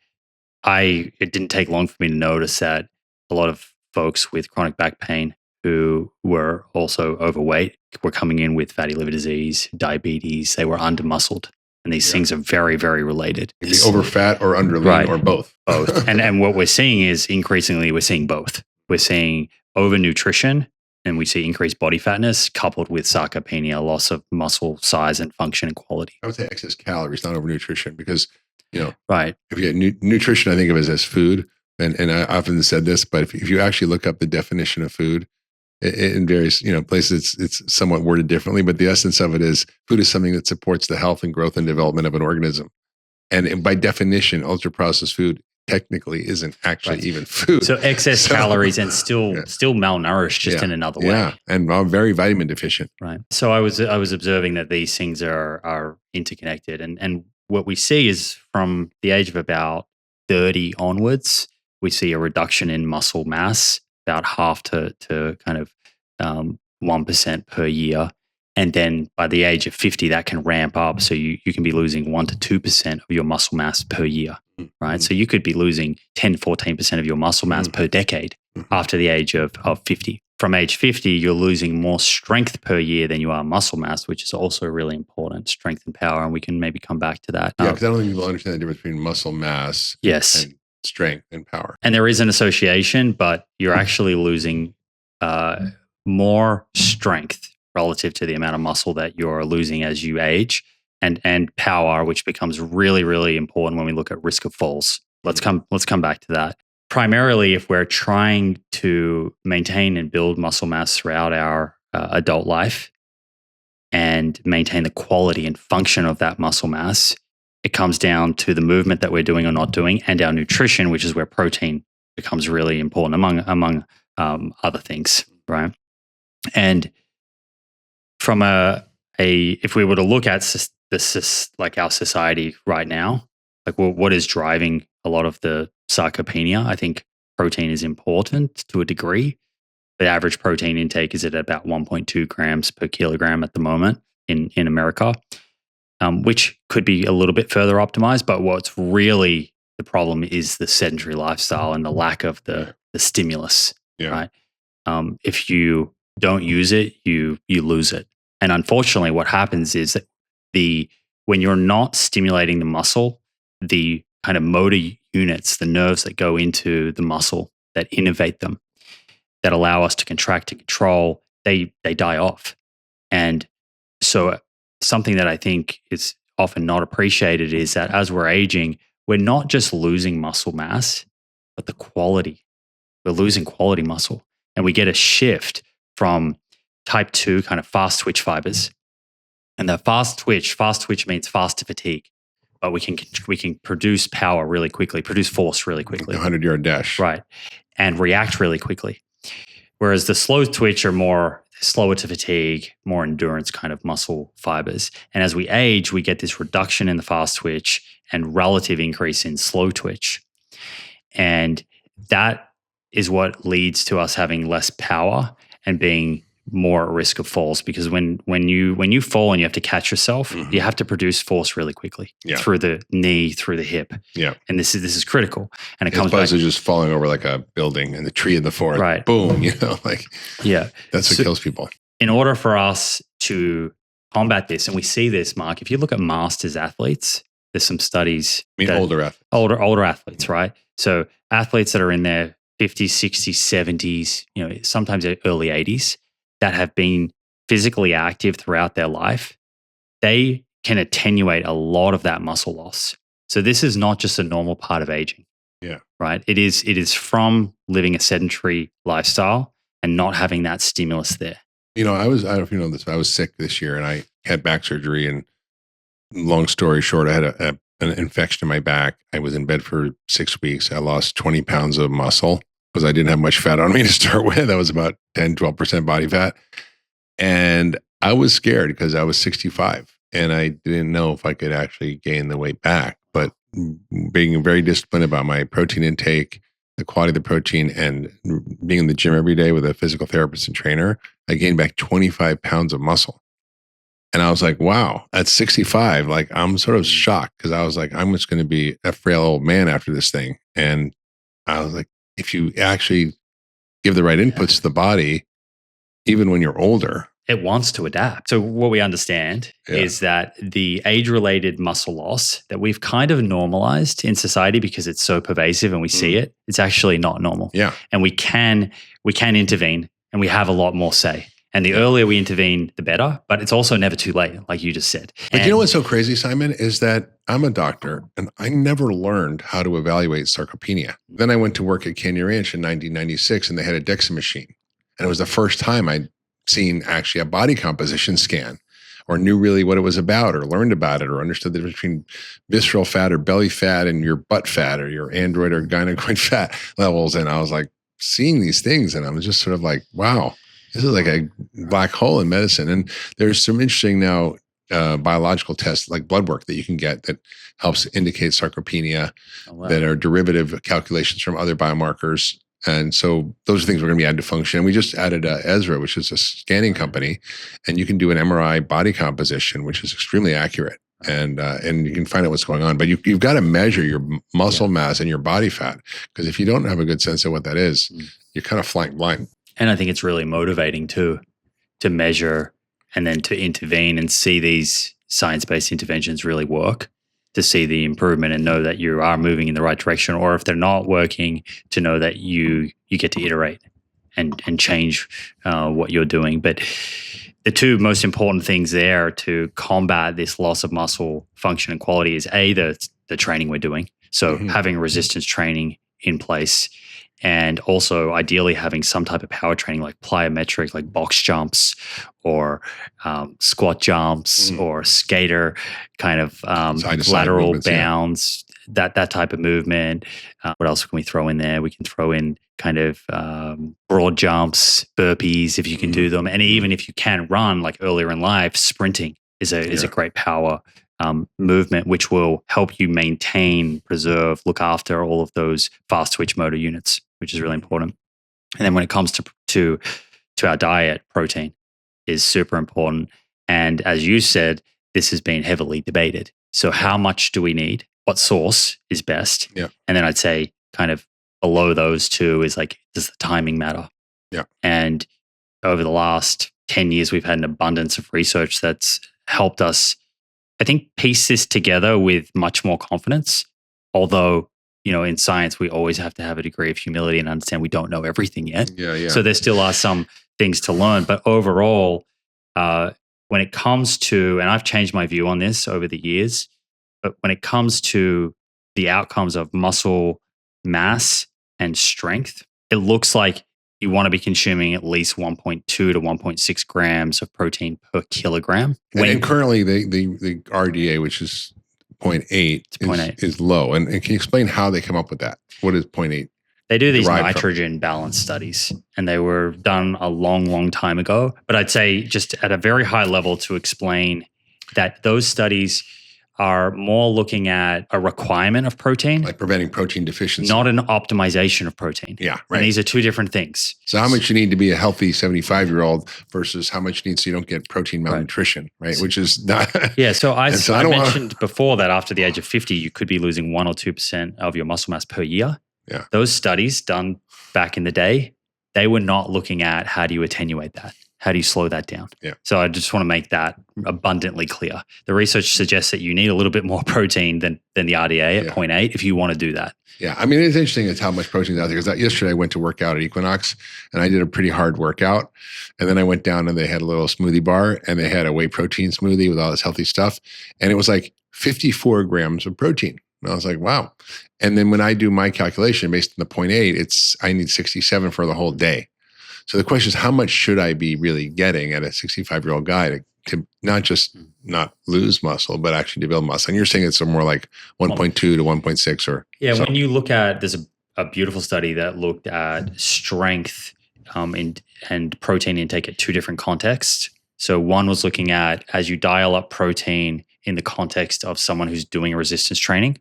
it didn't take long for me to notice that a lot of folks with chronic back pain who were also overweight were coming in with fatty liver disease, diabetes, they were under-muscled. And these things are very, very related. Maybe over fat or under lean or both. Both. and what we're seeing is increasingly we're seeing both. We're seeing overnutrition, and we see increased body fatness coupled with sarcopenia, loss of muscle size and function and quality. I would say excess calories, not overnutrition, because, right. If you get nutrition, I think of it as food. And I often said this, but if you actually look up the definition of food in various, places, it's somewhat worded differently, but the essence of it is food is something that supports the health and growth and development of an organism. And by definition, ultra processed food technically isn't actually even food. So excess calories and still malnourished, just in another way. Yeah, and very vitamin deficient. Right. So I was observing that these things are interconnected, and what we see is from the age of about 30 onwards, we see a reduction in muscle mass, about half to kind of 1% per year. And then by the age of 50, that can ramp up. So you can be losing 1 to 2% of your muscle mass per year, right? So you could be losing 10, 14% of your muscle mass per decade after the age of 50, from age 50, you're losing more strength per year than you are muscle mass, which is also really important, strength and power. And we can maybe come back to that. Yeah, because I don't think people understand the difference between muscle mass Yes. and strength and power. And there is an association, but you're actually losing more strength relative to the amount of muscle that you're losing as you age, and power, which becomes really, really important when we look at risk of falls. Let's come back to that. Primarily, if we're trying to maintain and build muscle mass throughout our adult life and maintain the quality and function of that muscle mass, it comes down to the movement that we're doing or not doing, and our nutrition, which is where protein becomes really important among other things, right? And from if we were to look at like our society right now, like what is driving a lot of the sarcopenia, I think protein is important to a degree. The average protein intake is at about 1.2 grams per kilogram at the moment in America, which could be a little bit further optimized. But what's really the problem is the sedentary lifestyle and the lack of the stimulus, right? If you don't use it, you lose it. And unfortunately, what happens is that when you're not stimulating the muscle, the kind of motor units, the nerves that go into the muscle that innervate them, that allow us to contract and control, they die off. And so something that I think is often not appreciated is that as we're aging, we're not just losing muscle mass, but the quality. We're losing quality muscle. And we get a shift from type 2 kind of fast twitch fibers. And the fast twitch means fast to fatigue. But we can produce power really quickly, produce force really quickly. 100-yard dash. Right. And react really quickly. Whereas the slow twitch are more slower to fatigue, more endurance kind of muscle fibers. And as we age, we get this reduction in the fast twitch and relative increase in slow twitch. And that is what leads to us having less power and being more at risk of falls, because when you fall and you have to catch yourself, you have to produce force really quickly through the knee, through the hip. Yeah. And this is critical. And it comes back to just falling over like a building and the tree in the forest. Right. Boom, like that's what kills people. In order for us to combat this, and we see this, Mark, if you look at masters athletes, there's some studies. Older athletes. Older athletes, right? So athletes that are in their 50s, 60s, 70s, sometimes early 80s, that have been physically active throughout their life, they can attenuate a lot of that muscle loss. So this is not just a normal part of aging. Yeah. Right? It is from living a sedentary lifestyle and not having that stimulus there. I don't know if you know this, but I was sick this year and I had back surgery, and long story short, I had an infection in my back. I was in bed for 6 weeks. I lost 20 pounds of muscle, because I didn't have much fat on me to start with. I was about 10, 12% body fat. And I was scared because I was 65 and I didn't know if I could actually gain the weight back. But being very disciplined about my protein intake, the quality of the protein, and being in the gym every day with a physical therapist and trainer, I gained back 25 pounds of muscle. And I was like, wow, at 65, like I'm sort of shocked, because I was like, I'm just going to be a frail old man after this thing. And I was like, if you actually give the right inputs to the body, even when you're older, it wants to adapt. So what we understand is that the age-related muscle loss that we've kind of normalized in society because it's so pervasive and we see it, it's actually not normal. Yeah. And we can intervene, and we have a lot more say. And the earlier we intervene, the better. But it's also never too late, like you just said. But you know what's so crazy, Simon, is that I'm a doctor and I never learned how to evaluate sarcopenia. Then I went to work at Canyon Ranch in 1996, and they had a DEXA machine. And it was the first time I'd seen actually a body composition scan, or knew really what it was about, or learned about it, or understood the difference between visceral fat or belly fat and your butt fat or your android or gynecoid fat levels. And I was like seeing these things, and I was just sort of like, wow. This is like a black hole in medicine. And there's some interesting now biological tests like blood work that you can get that helps indicate sarcopenia, that are derivative calculations from other biomarkers. And so those are things we're going to be added to function. And we just added Ezra, which is a scanning company, and you can do an MRI body composition, which is extremely accurate. And you can find out what's going on. But you've got to measure your muscle mass and your body fat, because if you don't have a good sense of what that is, you're kind of flying blind. And I think it's really motivating too, to measure and then to intervene and see these science-based interventions really work, to see the improvement and know that you are moving in the right direction, or if they're not working, to know that you get to iterate and change what you're doing. But the two most important things there to combat this loss of muscle function and quality is the training we're doing. So having resistance training in place, and also ideally having some type of power training like plyometric, like box jumps or squat jumps or skater kind of lateral bounds, that type of movement. What else can we throw in there? We can throw in kind of broad jumps, burpees if you can do them. And even if you can run, like earlier in life, sprinting is a great power movement, which will help you maintain, preserve, look after all of those fast twitch motor units, which is really important. And then when it comes to our diet, protein is super important. And as you said, this has been heavily debated. So how much do we need? What source is best? Yeah. And then I'd say kind of below those two is like, does the timing matter? Yeah. And over the last 10 years, we've had an abundance of research that's helped us, I think, piece this together with much more confidence. Although, in science, we always have to have a degree of humility and understand we don't know everything yet. Yeah. So there still are some things to learn. But overall, when it comes to, and I've changed my view on this over the years, but when it comes to the outcomes of muscle mass and strength, it looks like you want to be consuming at least 1.2 to 1.6 grams of protein per kilogram. And currently the RDA, which is 0.8, is low. And can you explain how they come up with that? What is 0.8? They do these nitrogen balance studies, and they were done a long, long time ago. But I'd say just at a very high level to explain that those studies are more looking at a requirement of protein. Like preventing protein deficiency. Not an optimization of protein. Yeah, right. And these are two different things. So how much you need to be a healthy 75-year-old versus how much you need so you don't get protein malnutrition, right? Which is not... Yeah, so I mentioned before that after the age of 50, you could be losing 1 or 2% of your muscle mass per year. Yeah. Those studies done back in the day, they were not looking at how do you attenuate that? How do you slow that down? Yeah. So I just want to make that abundantly clear. The research suggests that you need a little bit more protein than the RDA at 0.8 if you want to do that. Yeah. I mean, it's interesting it's how much protein is out there. Because yesterday I went to work out at Equinox and I did a pretty hard workout. And then I went down and they had a little smoothie bar and they had a whey protein smoothie with all this healthy stuff. And it was like 54 grams of protein. And I was like, wow. And then when I do my calculation based on the 0.8, I need 67 for the whole day. So the question is, how much should I be really getting at a 65-year-old guy to not just not lose muscle, but actually to build muscle? And you're saying it's more like 1.2 to 1.6 or when you look at, there's a beautiful study that looked at strength and protein intake at two different contexts. So one was looking at as you dial up protein in the context of someone who's doing resistance training.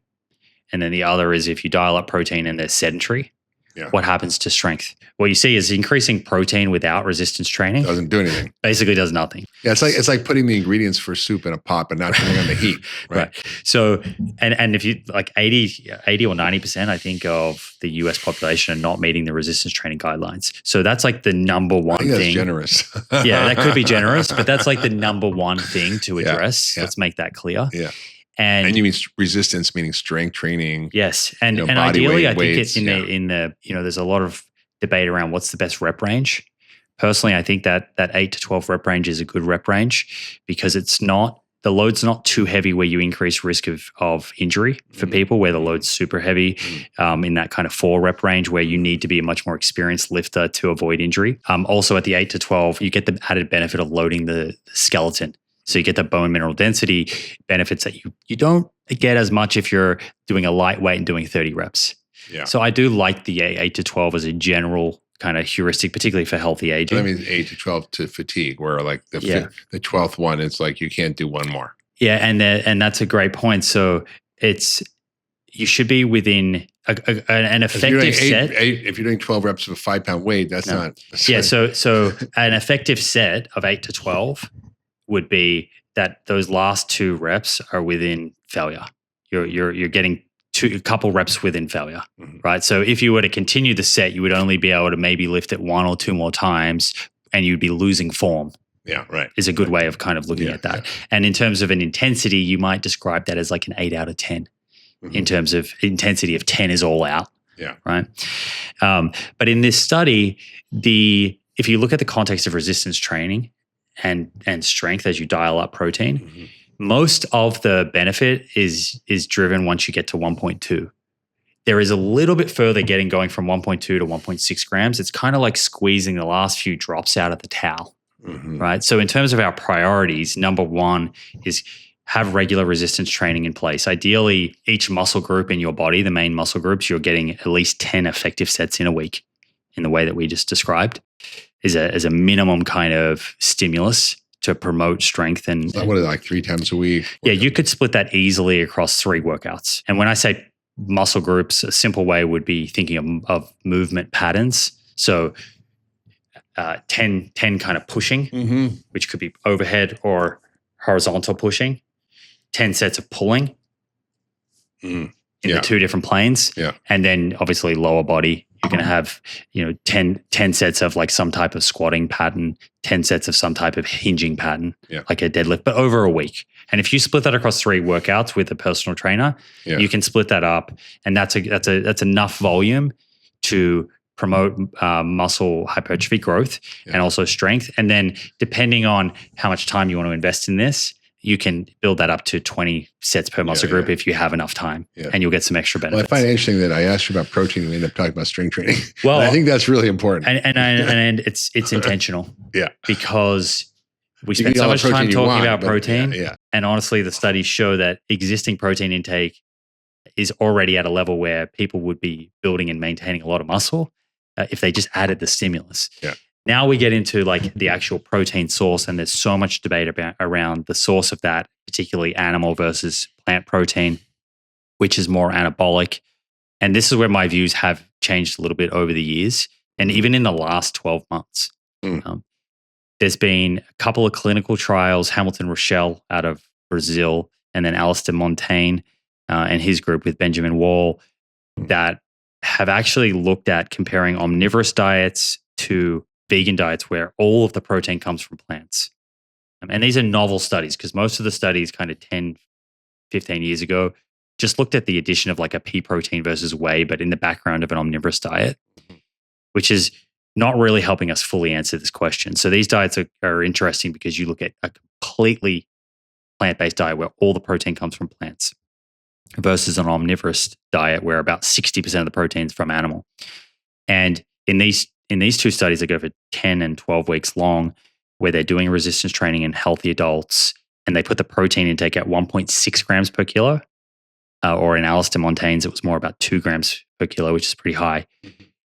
And then the other is if you dial up protein and they're sedentary. Yeah. What happens to strength? What you see is increasing protein without resistance training doesn't do anything. Basically does nothing. Yeah, it's like putting the ingredients for soup in a pot but not turning on the heat. Right. So and if you like 80 or 90%, I think, of the US population are not meeting the resistance training guidelines. So that's like the number one thing. That's generous. Yeah, that could be generous, but that's like the number one thing to address. Yeah. Let's make that clear. Yeah. And you mean resistance, meaning strength training. Yes. And ideally, I think it's in the there's a lot of debate around what's the best rep range. Personally, I think that 8 to 12 rep range is a good rep range because the load's not too heavy where you increase risk of injury for people, where the load's super heavy in that kind of 4 rep range where you need to be a much more experienced lifter to avoid injury. Also at the 8 to 12, you get the added benefit of loading the skeleton. So you get the bone mineral density benefits that you don't get as much if you're doing a lightweight and doing 30 reps. Yeah. So I do like the 8 to 12 as a general kind of heuristic, particularly for healthy aging. So that means 8 to 12 to fatigue, where like the 12th one, it's like you can't do one more. Yeah, and that's a great point. So you should be within an effective set. If you're doing 12 reps of a 5-pound weight, that's not. So an effective set of 8 to 12 would be that those last 2 reps are within failure. You're getting a couple reps within failure, right? So if you were to continue the set, you would only be able to maybe lift it 1 or 2 more times, and you'd be losing form. Yeah, right. Is a good way of kind of looking at that. Yeah. And in terms of an intensity, you might describe that as like an 8 out of 10. In terms of intensity of 10 is all out. Yeah. Right. But in this study, if you look at the context of resistance training and strength as you dial up protein, most of the benefit is driven once you get to 1.2. There is a little bit further going from 1.2 to 1.6 grams. It's kind of like squeezing the last few drops out of the towel. Right. So in terms of our priorities, number one is have regular resistance training in place. Ideally, each muscle group in your body, the main muscle groups, you're getting at least 10 effective sets in a week in the way that we just described as a minimum kind of stimulus to promote strength. And what is it, like 3 times a week? Yeah, you could split that easily across 3 workouts. And when I say muscle groups, a simple way would be thinking of movement patterns. So 10 kind of pushing, which could be overhead or horizontal pushing, 10 sets of pulling in the 2 different planes. Yeah. And then obviously lower body, you're going to have, 10 sets of like some type of squatting pattern, 10 sets of some type of hinging pattern, like a deadlift, but over a week. And if you split that across 3 workouts with a personal trainer, you can split that up, and that's enough volume to promote muscle hypertrophy growth and also strength. And then depending on how much time you want to invest in this, you can build that up to 20 sets per muscle group if you have enough time, and you'll get some extra benefits. Well, I find it interesting that I asked you about protein and we ended up talking about strength training. Well, I think that's really important. And it's intentional. Because we spend so much time talking about protein. And honestly, the studies show that existing protein intake is already at a level where people would be building and maintaining a lot of muscle if they just added the stimulus. Now we get into like the actual protein source, and there's so much debate around the source of that, particularly animal versus plant protein, which is more anabolic. And this is where my views have changed a little bit over the years, and even in the last 12 months. There's been a couple of clinical trials, Hamilton Rochelle out of Brazil, and then Alistair Montaigne and his group with Benjamin Wall, that have actually looked at comparing omnivorous diets to vegan diets where all of the protein comes from plants. And these are novel studies, because most of the studies kind of 10, 15 years ago just looked at the addition of like a pea protein versus whey, but in the background of an omnivorous diet, which is not really helping us fully answer this question. So these diets are interesting because you look at a completely plant-based diet where all the protein comes from plants versus an omnivorous diet where about 60% of the protein is from animal. And in these 2 studies that go for 10 and 12 weeks long, where they're doing resistance training in healthy adults, and they put the protein intake at 1.6 grams per kilo, or in Alistair Montaigne's, it was more about 2 grams per kilo, which is pretty high.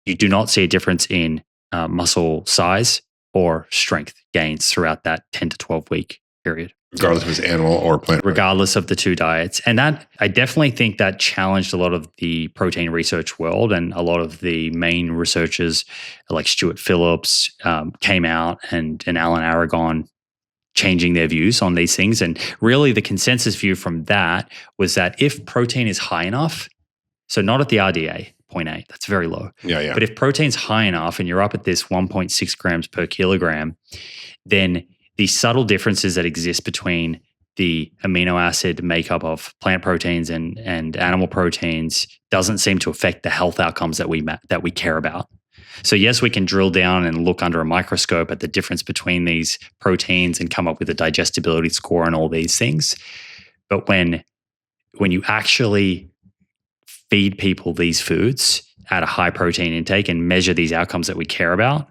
You do not see a difference in muscle size or strength gains throughout that 10 to 12 week period. Regardless if it's animal or plant. Regardless of the 2 diets. And that, I definitely think that challenged a lot of the protein research world, and a lot of the main researchers like Stuart Phillips came out, and Alan Aragon changing their views on these things. And really the consensus view from that was that if protein is high enough, so not at the RDA, 0.8, that's very low. But if protein's high enough and you're up at this 1.6 grams per kilogram, then the subtle differences that exist between the amino acid makeup of plant proteins and animal proteins doesn't seem to affect the health outcomes that we care about. So yes, we can drill down and look under a microscope at the difference between these proteins and come up with a digestibility score and all these things. But when you actually feed people these foods at a high protein intake and measure these outcomes that we care about,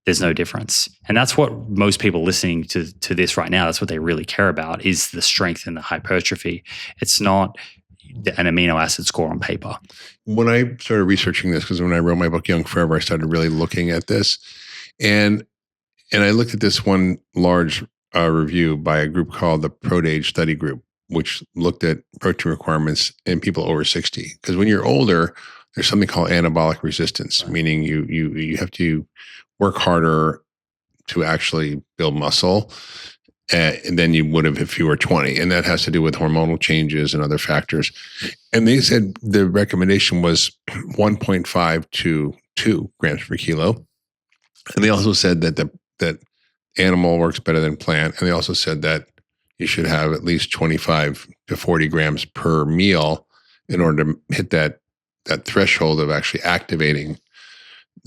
there's no difference. And that's what most people listening to this right now, that's what they really care about, is the strength and the hypertrophy. It's not an amino acid score on paper. When I started researching this, because when I wrote my book, Young Forever, I started really looking at this. And I looked at this one large review by a group called the ProDage Study Group, which looked at protein requirements in people over 60. Because when you're older, there's something called anabolic resistance, meaning you have to work harder to actually build muscle. than you would have if you were 20. And that has to do with hormonal changes and other factors. And they said the recommendation was 1.5 to 2 grams per kilo. And they also said that animal works better than plant. And they also said that you should have at least 25 to 40 grams per meal in order to hit that threshold of actually activating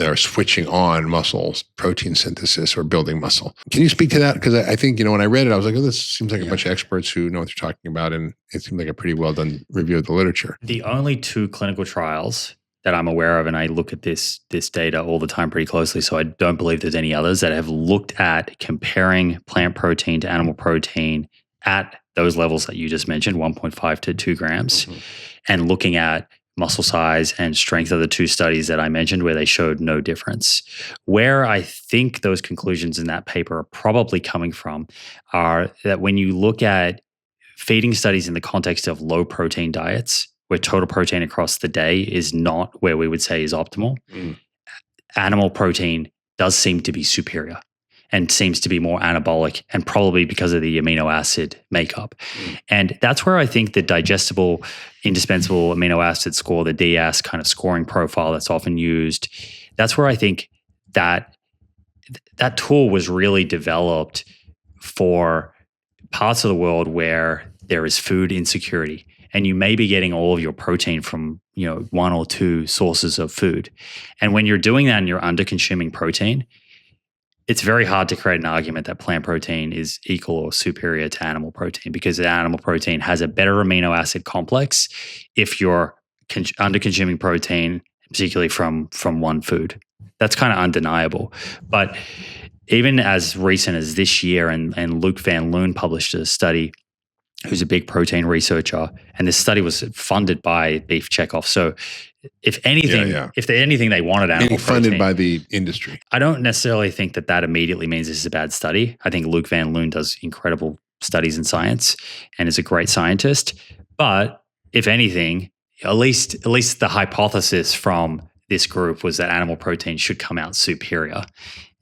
or switching on muscles, protein synthesis, or building muscle. Can you speak to that? Because I think, when I read it, I was like, oh, this seems like a bunch of experts who know what they're talking about. And it seemed like a pretty well done review of the literature. The only 2 clinical trials that I'm aware of, and I look at this data all the time pretty closely, so I don't believe there's any others that have looked at comparing plant protein to animal protein at those levels that you just mentioned, 1.5 to 2 grams, and looking at muscle size and strength of the 2 studies that I mentioned where they showed no difference. Where I think those conclusions in that paper are probably coming from are that when you look at feeding studies in the context of low protein diets, where total protein across the day is not where we would say is optimal, animal protein does seem to be superior and seems to be more anabolic, and probably because of the amino acid makeup. And that's where I think the digestible, indispensable amino acid score, the DS kind of scoring profile that's often used, that's where I think that tool was really developed for parts of the world where there is food insecurity. And you may be getting all of your protein from, 1 or 2 sources of food. And when you're doing that and you're under consuming protein, it's very hard to create an argument that plant protein is equal or superior to animal protein, because the animal protein has a better amino acid complex if you're under consuming protein, particularly from one food. That's kind of undeniable. But even as recent as this year, and Luc Van Loon published a study, who's a big protein researcher, and this study was funded by Beef Checkoff. So if anything, they wanted animal protein. Funded by the industry. I don't necessarily think that immediately means this is a bad study. I think Luc Van Loon does incredible studies in science and is a great scientist. But if anything, at least the hypothesis from this group was that animal protein should come out superior.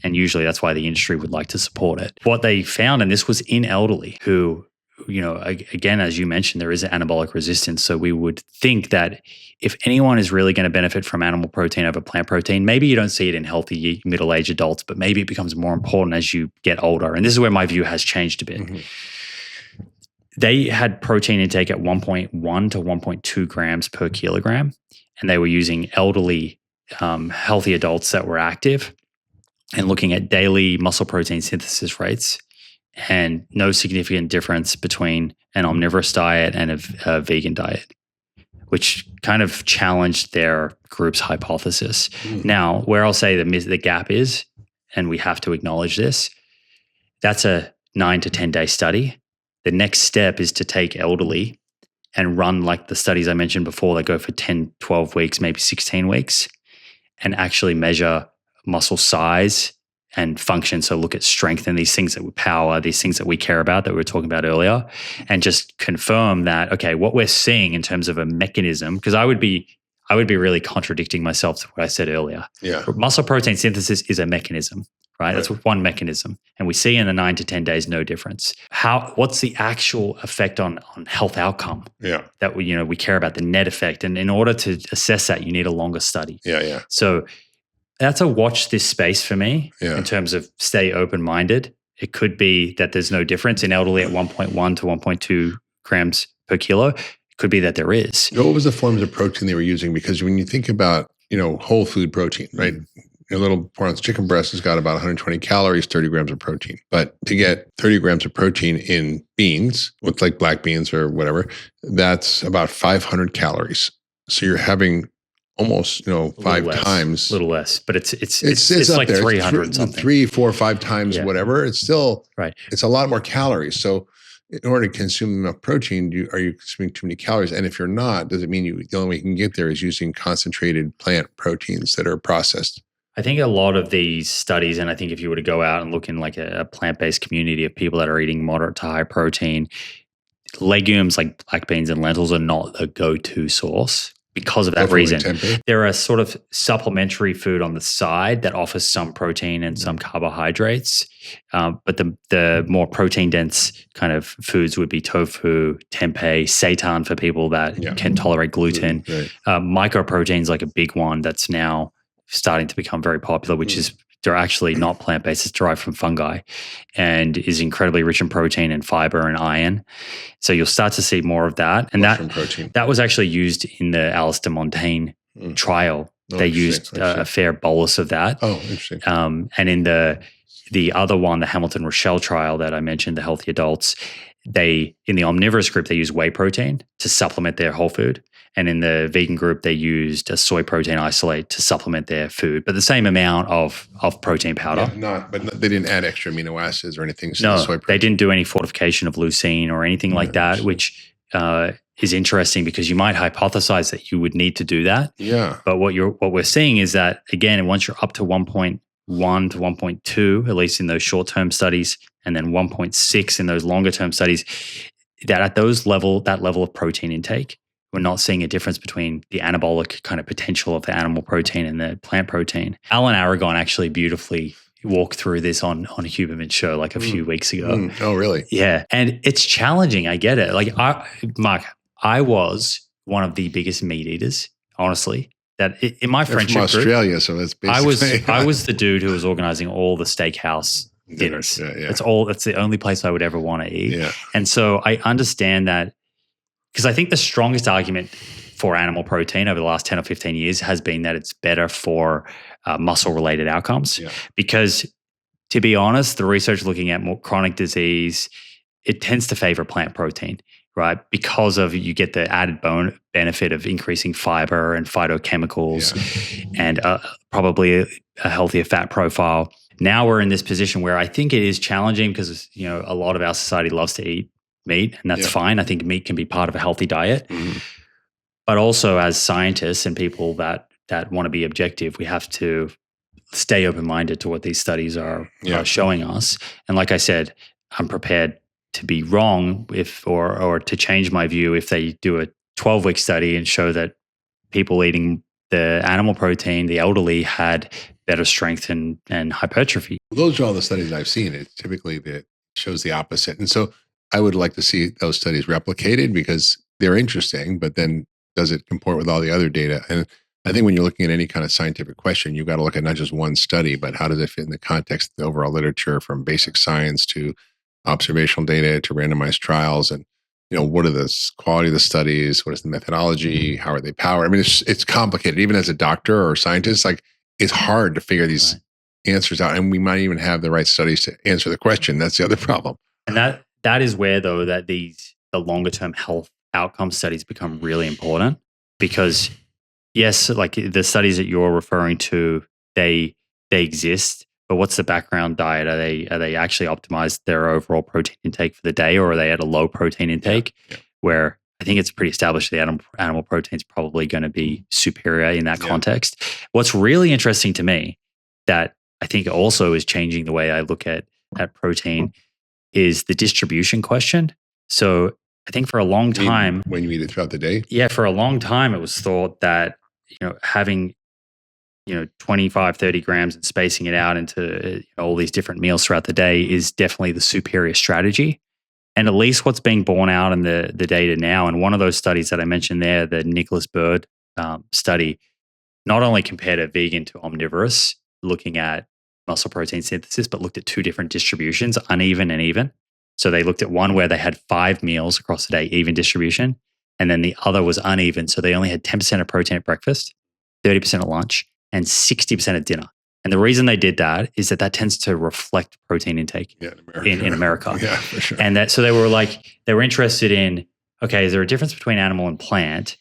And usually that's why the industry would like to support it. What they found, and this was in elderly who, again, as you mentioned, there is anabolic resistance. So we would think that if anyone is really going to benefit from animal protein over plant protein, maybe you don't see it in healthy middle-aged adults, but maybe it becomes more important as you get older. And this is where my view has changed a bit. They had protein intake at 1.1 to 1.2 grams per kilogram, and they were using elderly, healthy adults that were active and looking at daily muscle protein synthesis rates, and no significant difference between an omnivorous diet and a vegan diet, which kind of challenged their group's hypothesis. Now, where I'll say the gap is, and we have to acknowledge this, that's a 9 to 10 day study. The next step is to take elderly and run like the studies I mentioned before that go for 10, 12 weeks, maybe 16 weeks, and actually measure muscle size and function. So look at strength and these things that we power, these things that we care about that we were talking about earlier, and just confirm that, okay, what we're seeing in terms of a mechanism, because I would be really contradicting myself to what I said earlier. Yeah. Muscle protein synthesis is a mechanism, right? That's one mechanism. And we see in the 9 to 10 days, no difference. What's the actual effect on health outcome? Yeah. That we care about, the net effect. And in order to assess that, you need a longer study. Yeah. So that's a watch this space for me in terms of stay open-minded. It could be that there's no difference in elderly at 1.1 to 1.2 grams per kilo. It could be that there is. What was the forms of protein they were using? Because when you think about, whole food protein, right? A little 4-ounce chicken breast has got about 120 calories, 30 grams of protein. But to get 30 grams of protein in beans, with like black beans or whatever, that's about 500 calories. So you're having almost 5 times, a little less, but it's up like there. 300 something. 3, 4, 5 times whatever. It's still right. It's a lot more calories. So in order to consume enough protein, are you consuming too many calories? And if you're not, does it mean the only way you can get there is using concentrated plant proteins that are processed? I think a lot of these studies, and I think if you were to go out and look in like a plant-based community of people that are eating moderate to high protein, legumes like black beans and lentils are not a go-to source. because of that Definitely reason. tempeh. There are sort of supplementary food on the side that offers some protein and some carbohydrates. But the more protein dense kind of foods would be tofu, tempeh, seitan for people that can tolerate gluten. Right. Mycoproteins, like a big one that's now starting to become very popular, which is they're actually not plant-based. It's derived from fungi and is incredibly rich in protein and fiber and iron. So you'll start to see more of that. And Mushroom protein. that was actually used in the Alice de Montaigne trial. They used a fair bolus of that. Oh, interesting. And in the other one, the Hamilton Rochelle trial that I mentioned, the healthy adults, in the omnivorous group, they used whey protein to supplement their whole food. And in the vegan group, they used a soy protein isolate to supplement their food, but the same amount of protein powder. But they didn't add extra amino acids or anything. So No, the soy protein. they didn't do any fortification of leucine or anything like that, which is interesting because you might hypothesize that you would need to do that. Yeah. But what we're seeing is that, again, once you're up to 1.1 to 1.2, at least in those short-term studies, and then 1.6 in those longer-term studies, that at that level of protein intake, we're not seeing a difference between the anabolic kind of potential of the animal protein and the plant protein. Alan Aragon actually beautifully walked through this on Hyman Show like a few weeks ago. Oh, really? Yeah. And it's challenging. I get it. Like, Mark, I was one of the biggest meat eaters, honestly. That in my friendship from group, Australia, so that's basically. I was the dude who was organizing all the steakhouse dinners. Yeah. That's the only place I would ever want to eat. Yeah. And so I understand that, because I think the strongest argument for animal protein over the last 10 or 15 years has been that it's better for muscle-related outcomes. Yeah. Because, to be honest, the research looking at more chronic disease, it tends to favor plant protein, right? Because of you get the added benefit of increasing fiber and phytochemicals and probably a healthier fat profile. Now we're in this position where I think it is challenging because, a lot of our society loves to eat meat, and that's fine. I think meat can be part of a healthy diet. Mm-hmm. But also, as scientists and people that want to be objective, we have to stay open-minded to what these studies are showing us. And like I said, I'm prepared to be wrong or to change my view if they do a 12-week study and show that people eating the animal protein, the elderly, had better strength and hypertrophy. Those are all the studies I've seen. It typically shows the opposite. And so I would like to see those studies replicated because they're interesting, but then does it comport with all the other data? And I think when you're looking at any kind of scientific question, you've got to look at not just one study, but how does it fit in the context of the overall literature, from basic science to observational data to randomized trials. And, what are the quality of the studies? What is the methodology? How are they powered? I mean, it's complicated. Even as a doctor or scientist, like, it's hard to figure these answers out. And we might even have the right studies to answer the question. That's the other problem. And that is where, though, that the longer term health outcome studies become really important, because yes, like the studies that you're referring to, they exist, but what's the background diet? Are they actually optimized their overall protein intake for the day, or are they at a low protein intake? Yeah. Where I think it's pretty established the animal protein is probably going to be superior in that context. What's really interesting to me that I think also is changing the way I look at protein is the distribution question. So I think for a long time, when you eat it throughout the day, for a long time it was thought that having 25, 30 grams and spacing it out into all these different meals throughout the day is definitely the superior strategy. And at least what's being borne out in the data now, and one of those studies that I mentioned there, the Nicholas Bird study, not only compared a vegan to omnivorous, looking at muscle protein synthesis, but looked at two different distributions, uneven and even. So they looked at one where they had 5 meals across the day, even distribution, and then the other was uneven. So they only had 10% of protein at breakfast, 30% at lunch, and 60% at dinner. And the reason they did that is that tends to reflect protein intake in America. Yeah, for sure. And so they were interested in, okay, is there a difference between animal and plant?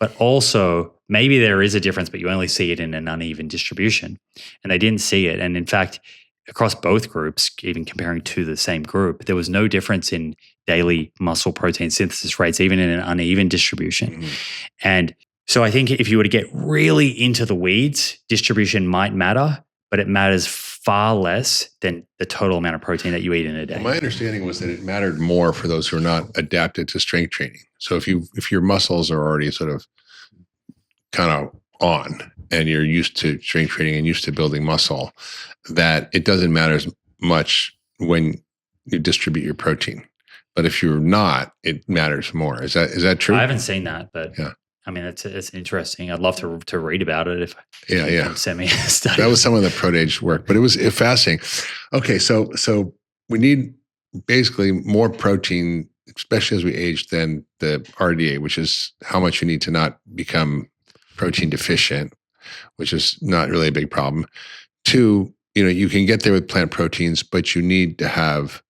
But also maybe there is a difference, but you only see it in an uneven distribution. And they didn't see it. And in fact, across both groups, even comparing to the same group, there was no difference in daily muscle protein synthesis rates, even in an uneven distribution. Mm-hmm. And so I think if you were to get really into the weeds, distribution might matter, but it matters far less than the total amount of protein that you eat in a day. Well, my understanding was that it mattered more for those who are not adapted to strength training. So if your muscles are already sort of kind of on and you're used to strength training and used to building muscle, that it doesn't matter as much when you distribute your protein. But if you're not, it matters more. Is that true? I haven't seen that, but yeah. I mean, it's interesting. I'd love to read about it if you can send me a study. That was some of the ProDage work, but it was fascinating. Okay, so we need basically more protein, especially as we age, than the RDA, which is how much you need to not become protein deficient, which is not really a big problem. 2, you can get there with plant proteins, but you need to have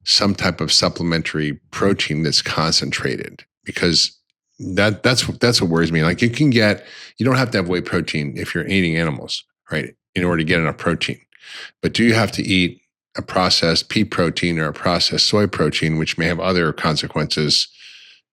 some type of supplementary protein that's concentrated, because that's what worries me. Like you don't have to have whey protein if you're eating animals, right? In order to get enough protein. But do you have to eat a processed pea protein or a processed soy protein, which may have other consequences,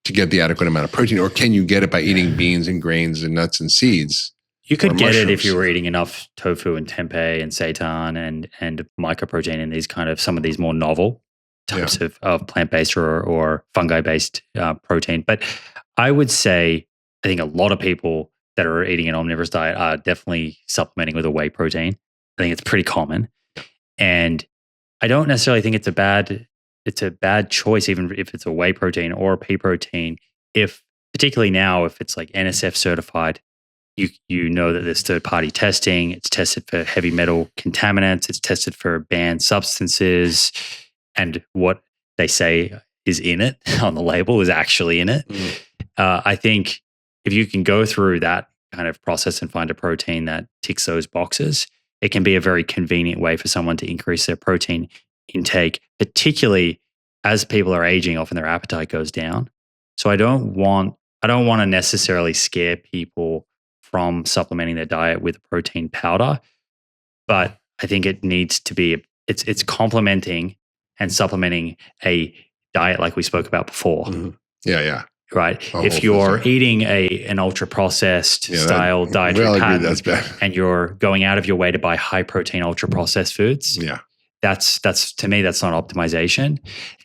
to get the adequate amount of protein? Or can you get it by eating beans and grains and nuts and seeds? You could get it if you were eating enough tofu and tempeh and seitan and mycoprotein and these kind of some of these more novel types of plant-based or fungi-based protein. But I would say, I think a lot of people that are eating an omnivorous diet are definitely supplementing with a whey protein. I think it's pretty common. And I don't necessarily think it's a bad choice, even if it's a whey protein or a pea protein, particularly now, if it's like NSF certified, you know that there's third-party testing. It's tested for heavy metal contaminants. It's tested for banned substances. And what they say is in it on the label is actually in it. I think if you can go through that kind of process and find a protein that ticks those boxes, it can be a very convenient way for someone to increase their protein intake, particularly as people are aging, often their appetite goes down. So I don't want to necessarily scare people from supplementing their diet with protein powder, but I think it needs to be, it's complementing and supplementing a diet like we spoke about before. Mm-hmm. Yeah. Right. If you're eating an ultra processed style dietary pattern, that's bad, and you're going out of your way to buy high protein ultra processed foods, that's to me, that's not optimization.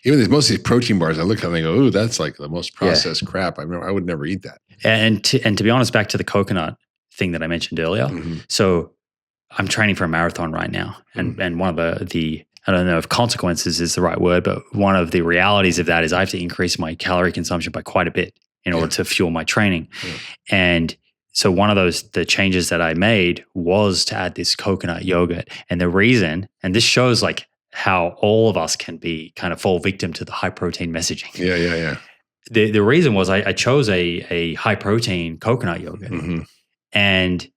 Even most of these protein bars, I look at them and I go, "Ooh, that's like the most processed crap." I would never eat that. And to be honest, back to the coconut thing that I mentioned earlier. Mm-hmm. So I'm training for a marathon right now, and one of the I don't know if consequences is the right word, but one of the realities of that is I have to increase my calorie consumption by quite a bit in order to fuel my training. And so one of the changes that I made was to add this coconut yogurt. And the reason, and this shows like how all of us can be kind of fall victim to the high protein messaging. Yeah. The reason was I chose a high protein coconut yogurt. Mm-hmm. And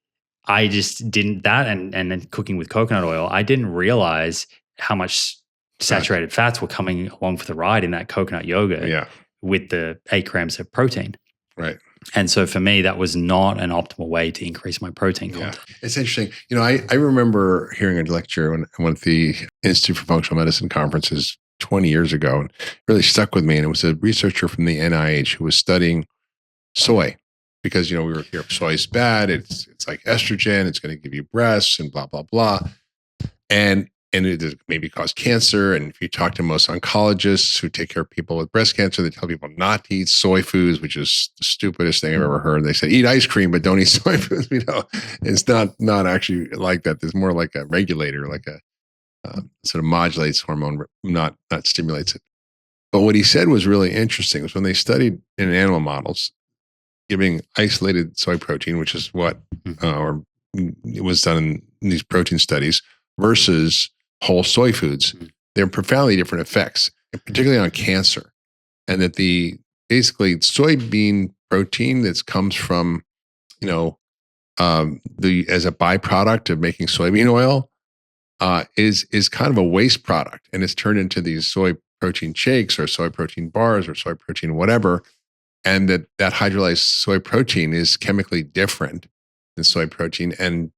I just didn't, and then cooking with coconut oil, I didn't realize how much saturated fats were coming along for the ride in that coconut yogurt with the 8 grams of protein. Right. And so for me, that was not an optimal way to increase my protein content. It's interesting. I remember hearing a lecture when I went to the Institute for Functional Medicine conferences 20 years ago, and it really stuck with me. And it was a researcher from the NIH who was studying soy, because, we were here, soy is bad. It's like estrogen. It's going to give you breasts and blah, blah, blah. And it maybe cause cancer. And if you talk to most oncologists who take care of people with breast cancer, they tell people not to eat soy foods, which is the stupidest thing I've ever heard. They say, eat ice cream, but don't eat soy foods. It's not actually like that. There's more like a regulator, like a sort of modulates hormone, not stimulates it. But what he said was really interesting was when they studied in animal models, giving isolated soy protein, which is what or it was done in these protein studies, versus whole soy foods, they're profoundly different effects, particularly on cancer. And that basically soybean protein that comes from, as a byproduct of making soybean oil, is kind of a waste product, and it's turned into these soy protein shakes or soy protein bars or soy protein whatever, and that hydrolyzed soy protein is chemically different than soy protein, and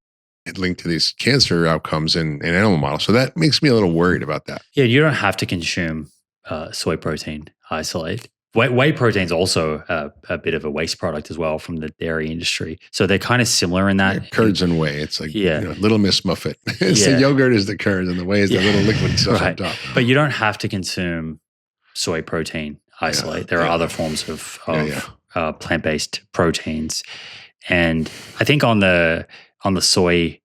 it linked to these cancer outcomes in animal models. So that makes me a little worried about that. Yeah, you don't have to consume soy protein isolate. Whey protein is also a bit of a waste product as well from the dairy industry. So they're kind of similar in that. Curds and whey. It's like Little Miss Muffet. The yogurt is the curds and the whey is the little liquid stuff on top. But you don't have to consume soy protein isolate. There are other forms of plant-based proteins. And I think on the soy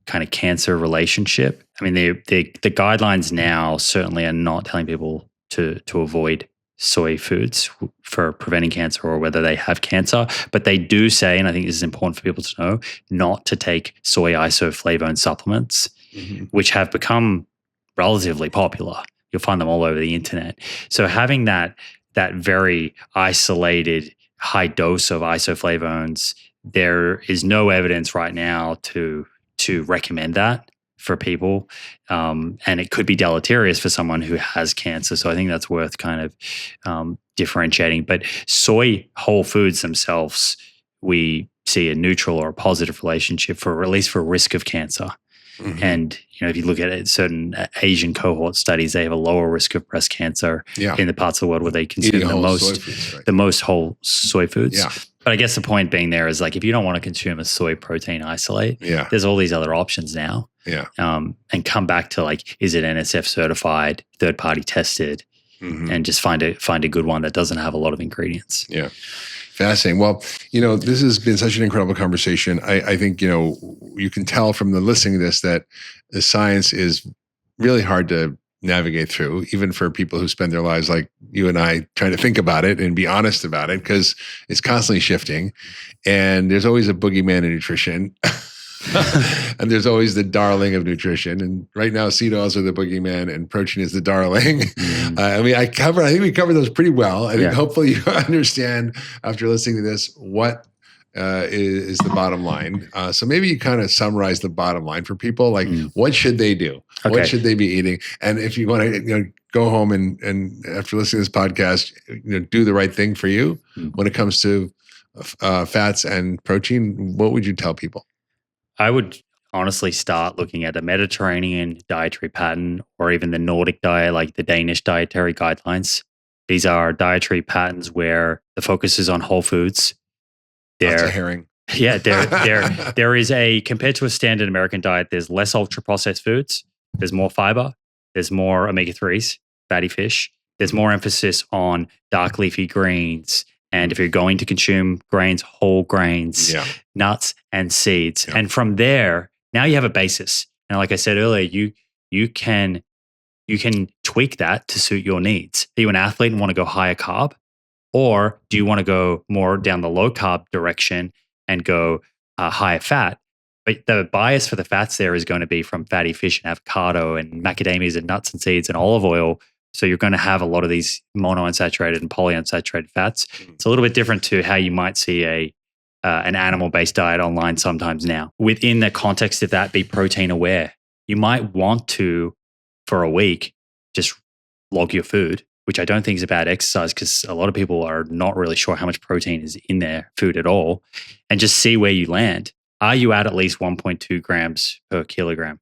kind of cancer relationship, I mean, the guidelines now certainly are not telling people to avoid soy foods for preventing cancer or whether they have cancer, but they do say, and I think this is important for people to know, not to take soy isoflavone supplements, which have become relatively popular. You'll find them all over the internet. So having that very isolated high dose of isoflavones, there is no evidence right now to recommend that for people. And it could be deleterious for someone who has cancer. So I think that's worth kind of differentiating. But soy whole foods themselves, we see a neutral or a positive relationship for, at least for risk of cancer. And, if you look at it, certain Asian cohort studies, they have a lower risk of breast cancer in the parts of the world where they consume the most whole soy foods. Yeah. But I guess the point being there is, like, if you don't want to consume a soy protein isolate, there's all these other options now. Yeah. And come back to, like, is it NSF certified, third party tested, and just find a good one that doesn't have a lot of ingredients. Yeah. Fascinating. Well, this has been such an incredible conversation. I think, you can tell from the listening to this that the science is really hard to navigate through, even for people who spend their lives like you and I trying to think about it and be honest about it, because it's constantly shifting. And there's always a boogeyman in nutrition. And there's always the darling of nutrition. And right now, seed oils are the boogeyman and protein is the darling. I think we covered those pretty well. I think hopefully you understand after listening to this what is the bottom line. So maybe you kind of summarize the bottom line for people. Like, what should they do? Okay. What should they be eating? And if you want to go home and after listening to this podcast, do the right thing for you when it comes to fats and protein, what would you tell people? I would honestly start looking at a Mediterranean dietary pattern or even the Nordic diet, like the Danish dietary guidelines. These are dietary patterns where the focus is on whole foods. Lots of herring. Yeah, there is compared to a standard American diet, there's less ultra-processed foods, there's more fiber, there's more omega-3s, fatty fish, there's more emphasis on dark leafy greens, and if you're going to consume grains, whole grains, nuts and seeds. Yeah. And from there, now you have a basis. And like I said earlier, you can tweak that to suit your needs. Are you an athlete and want to go higher carb? Or do you want to go more down the low carb direction and go higher fat? But the bias for the fats there is going to be from fatty fish and avocado and macadamias and nuts and seeds and olive oil. So you're going to have a lot of these monounsaturated and polyunsaturated fats. It's a little bit different to how you might see an animal-based diet online sometimes now. Within the context of that, be protein aware. You might want to, for a week, just log your food, which I don't think is a bad exercise because a lot of people are not really sure how much protein is in their food at all, and just see where you land. Are you at least 1.2 grams per kilogram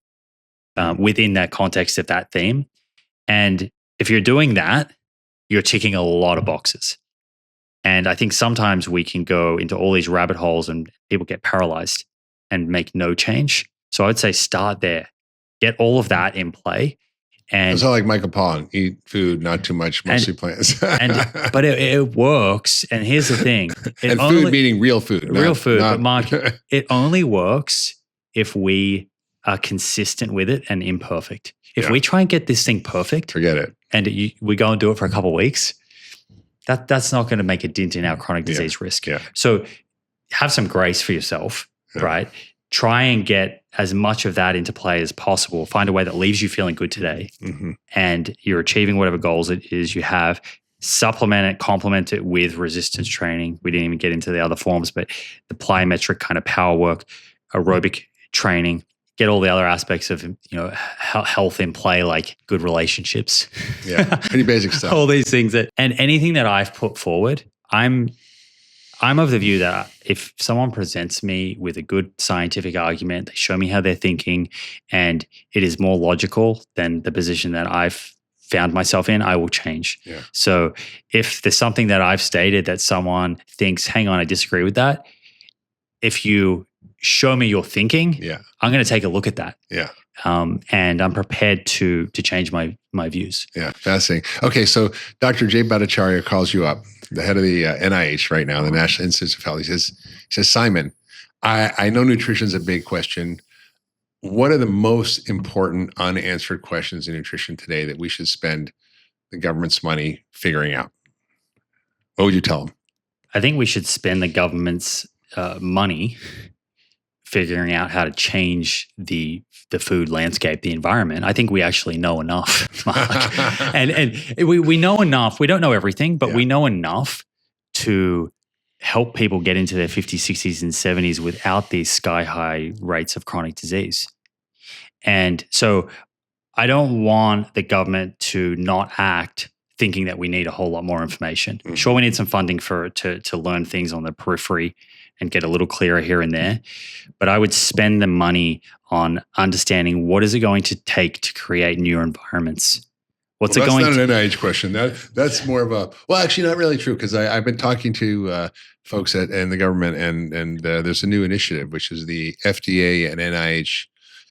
within that context of that theme? And if you're doing that, you're ticking a lot of boxes. And I think sometimes we can go into all these rabbit holes and people get paralyzed and make no change. So I would say start there. Get all of that in play. And it's all like Michael Pollan, eat food, not too much, mostly plants. But it works. And here's the thing. Food meaning real food. But Mark, it only works if we are consistent with it and imperfect. If we try and get this thing perfect, forget it. And we go and do it for a couple of weeks, that's not going to make a dent in our chronic disease risk. Yeah. So have some grace for yourself, right? Try and get as much of that into play as possible. Find a way that leaves you feeling good today, and you're achieving whatever goals it is you have. Supplement it, complement it with resistance training. We didn't even get into the other forms, but the plyometric kind of power work, aerobic training. Get all the other aspects of health in play, like good relationships. Yeah, pretty basic stuff. All these things and anything that I've put forward, I'm of the view that if someone presents me with a good scientific argument, they show me how they're thinking, and it is more logical than the position that I've found myself in, I will change. Yeah. So if there's something that I've stated that someone thinks, hang on, I disagree with that, if you show me your thinking, I'm going to take a look at that. Yeah. And I'm prepared to change my views. Yeah, fascinating. Okay, so Dr. Jay Bhattacharya calls you up, the head of the NIH right now, the National Institutes of Health. He says, Simon, I know nutrition is a big question. What are the most important unanswered questions in nutrition today that we should spend the government's money figuring out? What would you tell them? I think we should spend the government's money figuring out how to change the food landscape, the environment. I think we actually know enough, Mark. and we know enough. We don't know everything, but we know enough to help people get into their 50s, 60s, and 70s without these sky-high rates of chronic disease. And so I don't want the government to not act thinking that we need a whole lot more information. Mm-hmm. Sure, we need some funding to learn things on the periphery and get a little clearer here and there. But I would spend the money on understanding what is it going to take to create new environments. That's not an NIH question. That's more of a, well, actually not really true, because I've been talking to folks in the government, and there's a new initiative, which is the FDA and NIH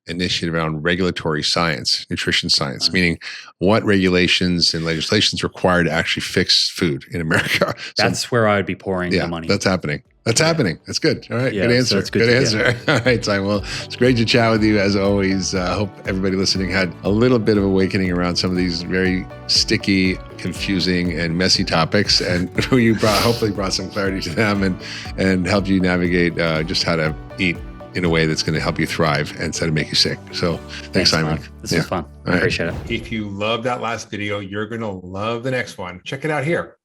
initiative around regulatory science, nutrition science, meaning what regulations and legislation is required to actually fix food in America. That's where I would be pouring the money. That's happening. That's happening. That's good. All right. Good answer. So good answer. All right, Simon. Well, it's great to chat with you as always. I hope everybody listening had a little bit of awakening around some of these very sticky, confusing, and messy topics, and you hopefully brought some clarity to them and helped you navigate just how to eat in a way that's going to help you thrive instead of make you sick. So thanks Simon. Mark. This was fun. I appreciate it. If you love that last video, you're going to love the next one. Check it out here.